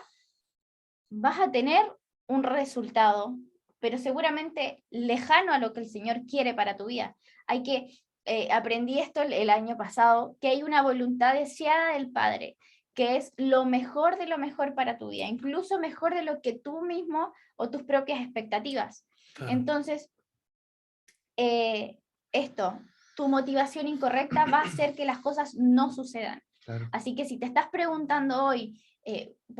vas a tener un resultado, pero seguramente lejano a lo que el Señor quiere para tu vida. Aprendí esto el año pasado, que hay una voluntad deseada del Padre, que es lo mejor de lo mejor para tu vida, incluso mejor de lo que tú mismo o tus propias expectativas. claro. Entonces, tu motivación incorrecta va a hacer que las cosas no sucedan. Claro. Así que si te estás preguntando hoy,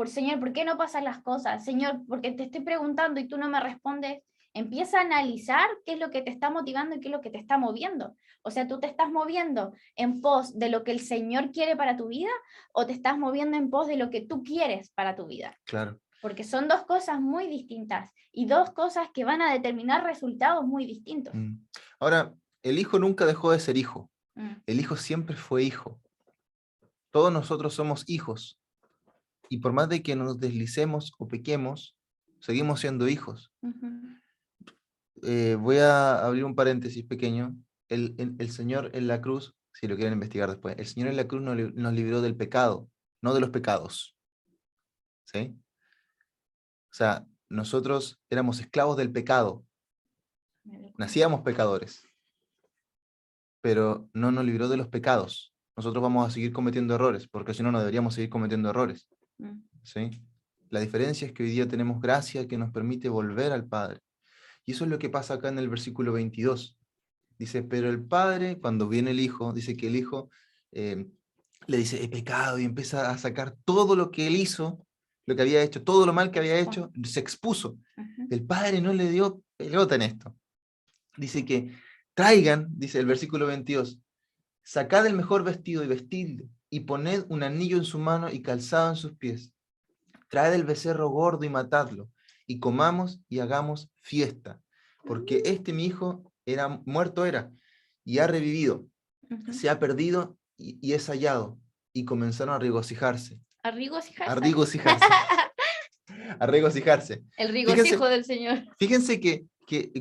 Señor, ¿por qué no pasan las cosas? Señor, porque te estoy preguntando y tú no me respondes, empieza a analizar qué es lo que te está motivando y qué es lo que te está moviendo. O sea, ¿tú te estás moviendo en pos de lo que el Señor quiere para tu vida o te estás moviendo en pos de lo que tú quieres para tu vida? Claro. Porque son dos cosas muy distintas y dos cosas que van a determinar resultados muy distintos. Ahora, el hijo nunca dejó de ser hijo. El hijo siempre fue hijo. Todos nosotros somos hijos. Y por más de que nos deslicemos o pequemos, seguimos siendo hijos. Voy a abrir un paréntesis pequeño. El Señor en la cruz, si lo quieren investigar después, el Señor en la cruz nos libró del pecado, no de los pecados. ¿Sí? O sea, nosotros éramos esclavos del pecado. Nacíamos pecadores. Pero no nos libró de los pecados. Nosotros vamos a seguir cometiendo errores, porque si no, no deberíamos seguir cometiendo errores. ¿Sí? La diferencia es que hoy día tenemos gracia que nos permite volver al Padre. Y eso es lo que pasa acá en el versículo 22. Dice, pero el Padre, cuando viene el Hijo, dice que el Hijo le dice, he pecado, y empieza a sacar todo lo que él hizo, lo que había hecho, todo lo mal que había hecho, se expuso. El Padre no le dio pelota en esto. Dice que traigan, dice el versículo 22, sacad el mejor vestido y vestidle, y poned un anillo en su mano y calzado en sus pies, traed el becerro gordo y matadlo, y comamos y hagamos fiesta, porque este mi hijo muerto era, y ha revivido, Ujú. se ha perdido y es hallado, y comenzaron a regocijarse, A regocijarse. a regocijarse, a regocijarse. El regocijo del Señor. Fíjense que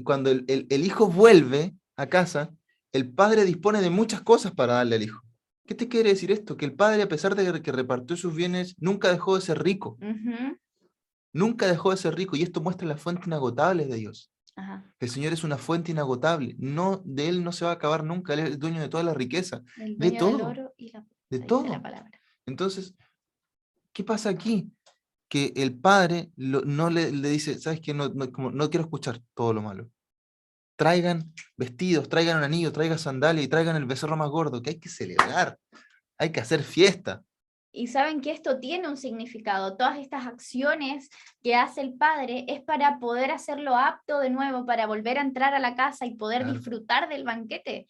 cuando el hijo vuelve a casa, el padre dispone de muchas cosas para darle al hijo. ¿Qué te quiere decir esto? Que el padre, a pesar de que repartió sus bienes, nunca dejó de ser rico. Ujú. Nunca dejó de ser rico. Y esto muestra la fuente inagotable de Dios. Ajá. El Señor es una fuente inagotable. No, de Él no se va a acabar nunca. Él es el dueño de toda la riqueza. El De dueño del todo. oro y la De ahí dice todo. la palabra. Entonces, ¿qué pasa aquí? Que el padre no le dice, ¿sabes qué? No quiero escuchar todo lo malo. Traigan vestidos, traigan un anillo, traigan sandalia y traigan el becerro más gordo, que hay que celebrar, hay que hacer fiesta. Y saben que esto tiene un significado. Todas estas acciones que hace el padre es para poder hacerlo apto de nuevo, para volver a entrar a la casa y poder Claro. disfrutar del banquete.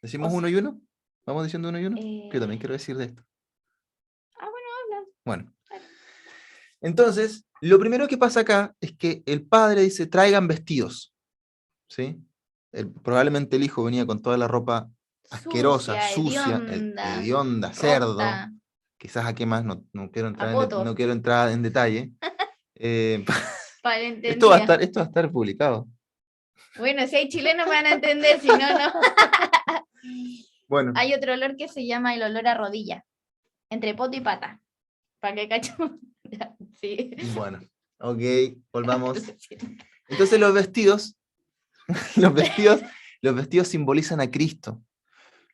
¿Decimos O uno y uno? ¿Vamos diciendo uno y uno? Que yo también Eh, quiero decir de esto. habla. Bueno, entonces, lo primero que pasa acá es que el padre dice, traigan vestidos, ¿sí? Probablemente el hijo venía con toda la ropa asquerosa, sucia, hedionda, hedionda, cerdo, rota, quizás a qué más, no quiero entrar, poto. no quiero entrar en detalle. Esto Palentendía. va a estar publicado. Bueno, si hay chilenos me van a entender, si no, no. Bueno, Hay otro olor que se llama el olor a rodilla, entre poto y pata. ¿Para qué cachamos? Sí. bueno, ok, volvamos. Entonces los vestidos, los vestidos simbolizan a Cristo.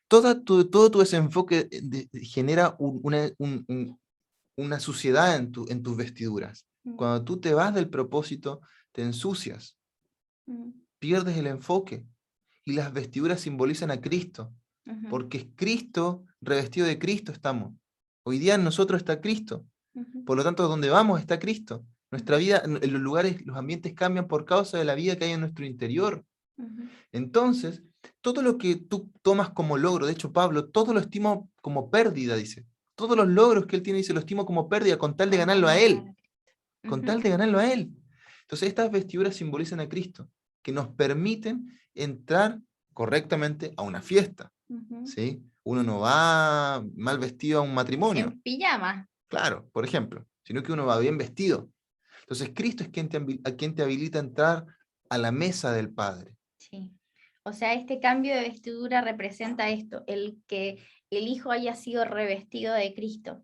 Todo tu desenfoque genera una suciedad en tus vestiduras. Cuando tú te vas del propósito, te ensucias, pierdes el enfoque. Y las vestiduras simbolizan a Cristo, Ujú, porque es Cristo, revestido de Cristo estamos. Hoy día en nosotros está Cristo. ujú, Por lo tanto, donde vamos está Cristo. Nuestra vida, en los lugares, los ambientes cambian por causa de la vida que hay en nuestro interior. ujú. Entonces, todo lo que tú tomas como logro, de hecho Pablo, todo lo estimo como pérdida, dice. Todos los logros que él tiene, dice, lo estimo como pérdida con tal de ganarlo a él. Con Ujú, tal de ganarlo a él. Entonces, estas vestiduras simbolizan a Cristo, que nos permiten entrar correctamente a una fiesta. ujú. ¿Sí? Uno no va mal vestido a un matrimonio. En pijama. Claro, por ejemplo, sino que uno va bien vestido. Entonces, Cristo es quien te habilita a entrar a la mesa del Padre. Sí. O sea, este cambio de vestidura representa esto, el que el Hijo haya sido revestido de Cristo.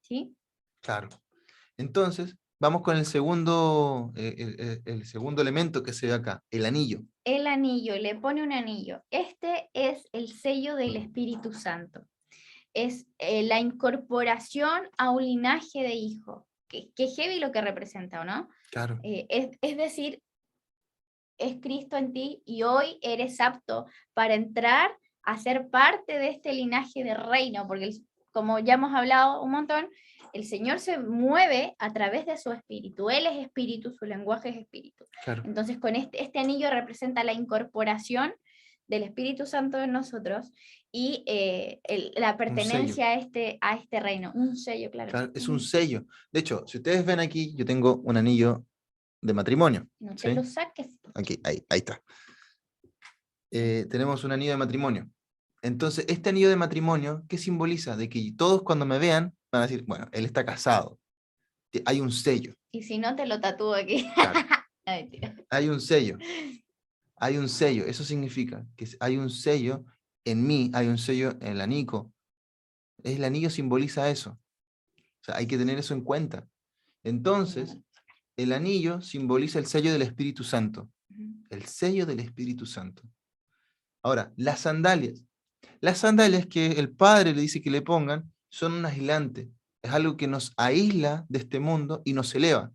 ¿Sí? Claro. Entonces, vamos con el segundo elemento que se ve acá, el anillo. El anillo, le pone un anillo. Este es el sello del Espíritu Santo. Es la incorporación a un linaje de hijo. Que heavy lo que representa, ¿o no? Claro. Es decir, es Cristo en ti y hoy eres apto para entrar a ser parte de este linaje de reino, porque como ya hemos hablado un montón, el Señor se mueve a través de su espíritu. Él es espíritu, su lenguaje es espíritu. Claro. Entonces, con este anillo representa la incorporación del Espíritu Santo en nosotros y la pertenencia a este reino. Un sello, claro. Claro, es un sello. De hecho, si ustedes ven aquí, yo tengo un anillo de matrimonio. No te ¿sí? lo saques. Aquí, ahí está. Tenemos un anillo de matrimonio. Entonces, este anillo de matrimonio, ¿qué simboliza? De que todos cuando me vean van a decir, bueno, él está casado. Hay un sello. Y si no, te lo tatúo aquí. Claro. No, mentira. Hay un sello. Hay un sello. Eso significa que hay un sello en mí, hay un sello en el anico. El anillo simboliza eso. O sea, hay que tener eso en cuenta. Entonces, el anillo simboliza el sello del Espíritu Santo. El sello del Espíritu Santo. Ahora, las sandalias. Las sandalias que el Padre le dice que le pongan son un aislante. Es algo que nos aísla de este mundo y nos eleva.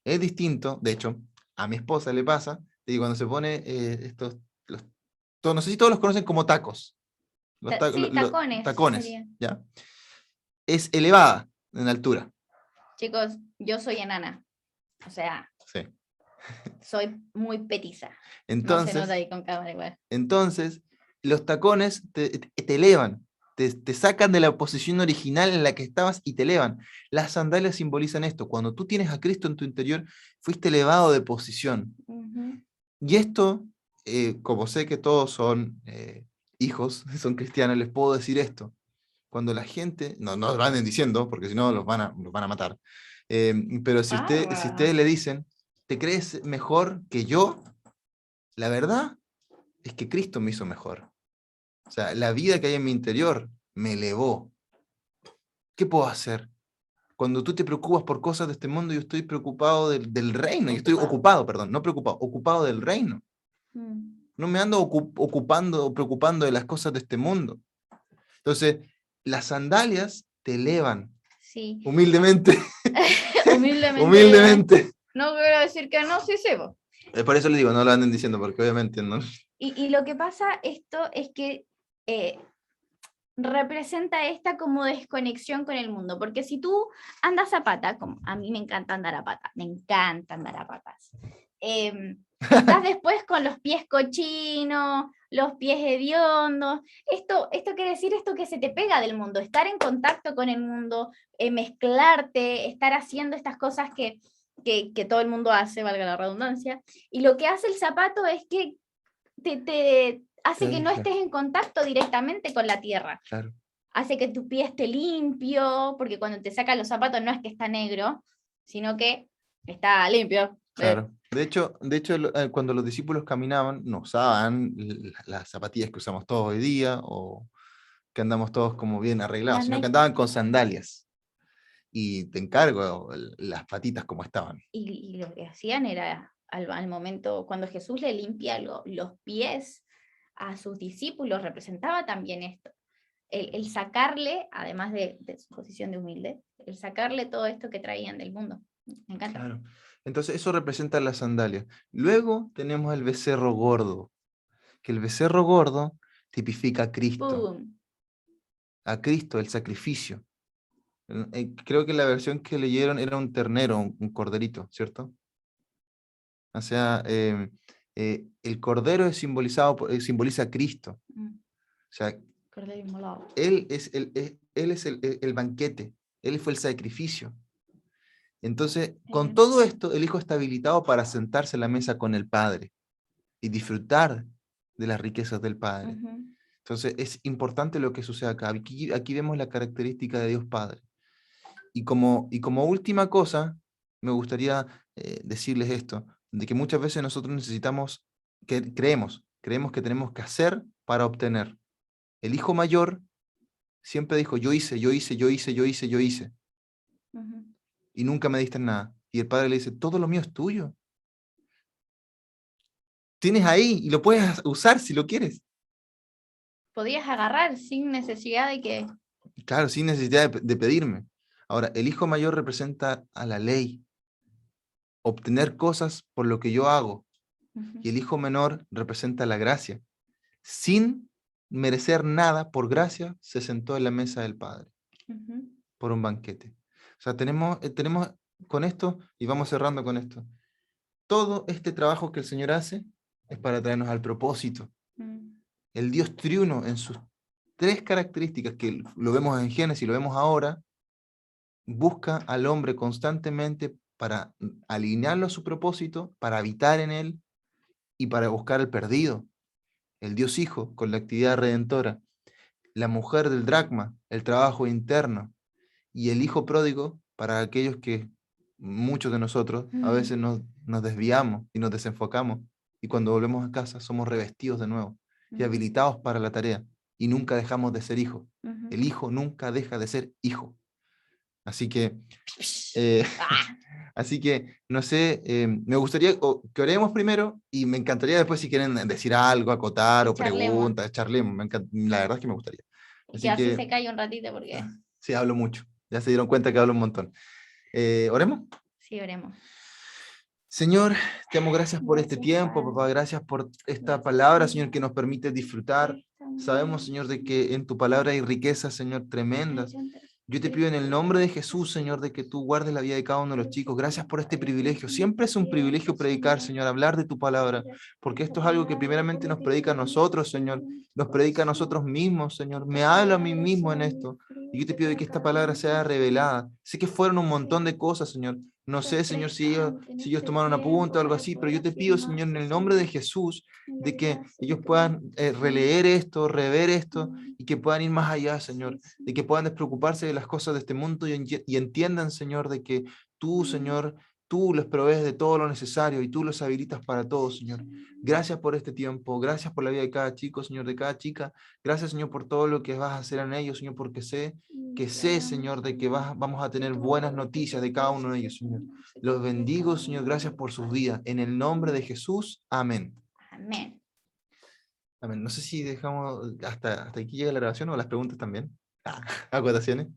Es distinto, de hecho, a mi esposa le pasa, de que cuando se pone no sé si todos los conocen como tacos. Sí, tacones. Tacones, Sería. ¿ya? Es elevada en altura. Chicos, yo soy enana. O sea, Sí. soy muy petiza. No se Entonces, nota ahí con cámara igual. entonces los tacones te elevan. te sacan de la posición original en la que estabas y te elevan. Las sandalias simbolizan esto. Cuando tú tienes a Cristo en tu interior, fuiste elevado de posición. Ujú. Y esto, como sé que todos son hijos, son cristianos, les puedo decir esto. Cuando la gente, no lo anden diciendo, porque si no los van a matar, pero si ustedes le dicen, ¿te crees mejor que yo? La verdad es que Cristo me hizo mejor. O sea, la vida que hay en mi interior me elevó. ¿Qué puedo hacer? Cuando tú te preocupas por cosas de este mundo, yo estoy preocupado del reino. Yo estoy ocupado, perdón, no preocupado, ocupado del reino. Mm. No me ando ocupando o preocupando de las cosas de este mundo. Entonces, las sandalias te elevan. Sí. Humildemente. Humildemente. Humildemente. No quiero decir que no, sí sebo. Por eso le digo, no lo anden diciendo, porque obviamente no. Y lo que pasa esto es que representa esta como desconexión con el mundo, porque si tú andas a pata, como a mí me encanta andar a pata, me encanta andar a patas, estás después con los pies cochinos, los pies hediondos, esto quiere decir esto que se te pega del mundo, estar en contacto con el mundo, mezclarte, estar haciendo estas cosas que todo el mundo hace, valga la redundancia, y lo que hace el zapato es que te hace que no estés en contacto directamente con la tierra. Claro. Hace que tu pie esté limpio, porque cuando te sacan los zapatos no es que está negro, sino que está limpio. Claro. De hecho, cuando los discípulos caminaban, no usaban las zapatillas que usamos todos hoy día, o que andamos todos como bien arreglados, Las sino que Nike. andaban con sandalias. Y te encargo las patitas como estaban. Y lo que hacían era, al momento, cuando Jesús le limpia los pies a sus discípulos, representaba también esto. El sacarle, además de su posición de humilde, el sacarle todo esto que traían del mundo. Me encanta. Claro. Entonces eso representa las sandalias. Luego tenemos el becerro gordo, que el becerro gordo tipifica a Cristo. ¡Pum! A Cristo, el sacrificio. Creo que la versión que leyeron era un ternero, un corderito, ¿cierto? O sea, el cordero es simboliza a Cristo. Mm. O sea, Cordero inmolado. Él es el banquete, Él fue el sacrificio. Entonces, con todo esto, el Hijo está habilitado para sentarse a la mesa con el Padre y disfrutar de las riquezas del Padre. Ujú. Entonces, es importante lo que sucede acá. Aquí vemos la característica de Dios Padre. Y como última cosa, me gustaría decirles esto, de que muchas veces nosotros necesitamos, creemos que tenemos que hacer para obtener. El hijo mayor siempre dijo, yo hice. Ujú. Y nunca me diste nada. Y el padre le dice, todo lo mío es tuyo. Tienes ahí y lo puedes usar si lo quieres. Podías agarrar sin necesidad de que... Claro, sin necesidad de pedirme. Ahora, el hijo mayor representa a la ley. Obtener cosas por lo que yo hago. Ujú. Y el hijo menor representa la gracia. Sin merecer nada, por gracia, se sentó en la mesa del Padre. Ujú. Por un banquete. O sea, tenemos con esto, y vamos cerrando con esto, todo este trabajo que el Señor hace es para traernos al propósito. Mm. El Dios triuno en sus tres características, que lo vemos en Génesis y lo vemos ahora, busca al hombre constantemente para alinearlo a su propósito, para habitar en él y para buscar al perdido. El Dios Hijo con la actividad redentora, la mujer del dracma, el trabajo interno, y el hijo pródigo para aquellos que muchos de nosotros a veces nos desviamos y nos desenfocamos, y cuando volvemos a casa somos revestidos de nuevo y habilitados para la tarea, y nunca dejamos de ser hijos. Ujú. El hijo nunca deja de ser hijo. Así que, no sé, me gustaría que oremos primero, y me encantaría después, si quieren decir algo, acotar o Charlemos. preguntas, charlemos. La verdad es que me gustaría. Y Así que así que, se calle un ratito porque... sí, hablo mucho. Ya se dieron cuenta que hablo un montón. ¿Oremos? Sí, oremos. Señor, te damos gracias por este Gracias, tiempo, Padre. papá. Gracias por esta Gracias, palabra, Señor. Señor, que nos permite disfrutar. Sabemos, Señor, de que en tu palabra hay riquezas, Señor, tremendas. Yo te pido en el nombre de Jesús, Señor, de que tú guardes la vida de cada uno de los chicos. Gracias por este privilegio. Siempre es un privilegio predicar, Señor, hablar de tu palabra, porque esto es algo que primeramente nos predica a nosotros, Señor. Nos predica a nosotros mismos, Señor. Me habla a mí mismo en esto. Y yo te pido de que esta palabra sea revelada. Sé que fueron un montón de cosas, Señor. No sé, Señor, si ellos tomaron apunte o algo así, pero yo te pido, Señor, en el nombre de Jesús, de que ellos puedan releer esto, rever esto, y que puedan ir más allá, Señor, de que puedan despreocuparse de las cosas de este mundo y entiendan, Señor, de que tú, Señor, tú les provees de todo lo necesario y tú los habilitas para todo, Señor. Gracias por este tiempo, gracias por la vida de cada chico, Señor, de cada chica. Gracias, Señor, por todo lo que vas a hacer en ellos, Señor, porque sé, Señor, de que vamos a tener buenas noticias de cada uno de ellos, Señor. Los bendigo, Señor, gracias por sus vidas. En el nombre de Jesús, amén. Amén. Amén. No sé si dejamos hasta aquí llega la grabación o las preguntas también. Acotaciones.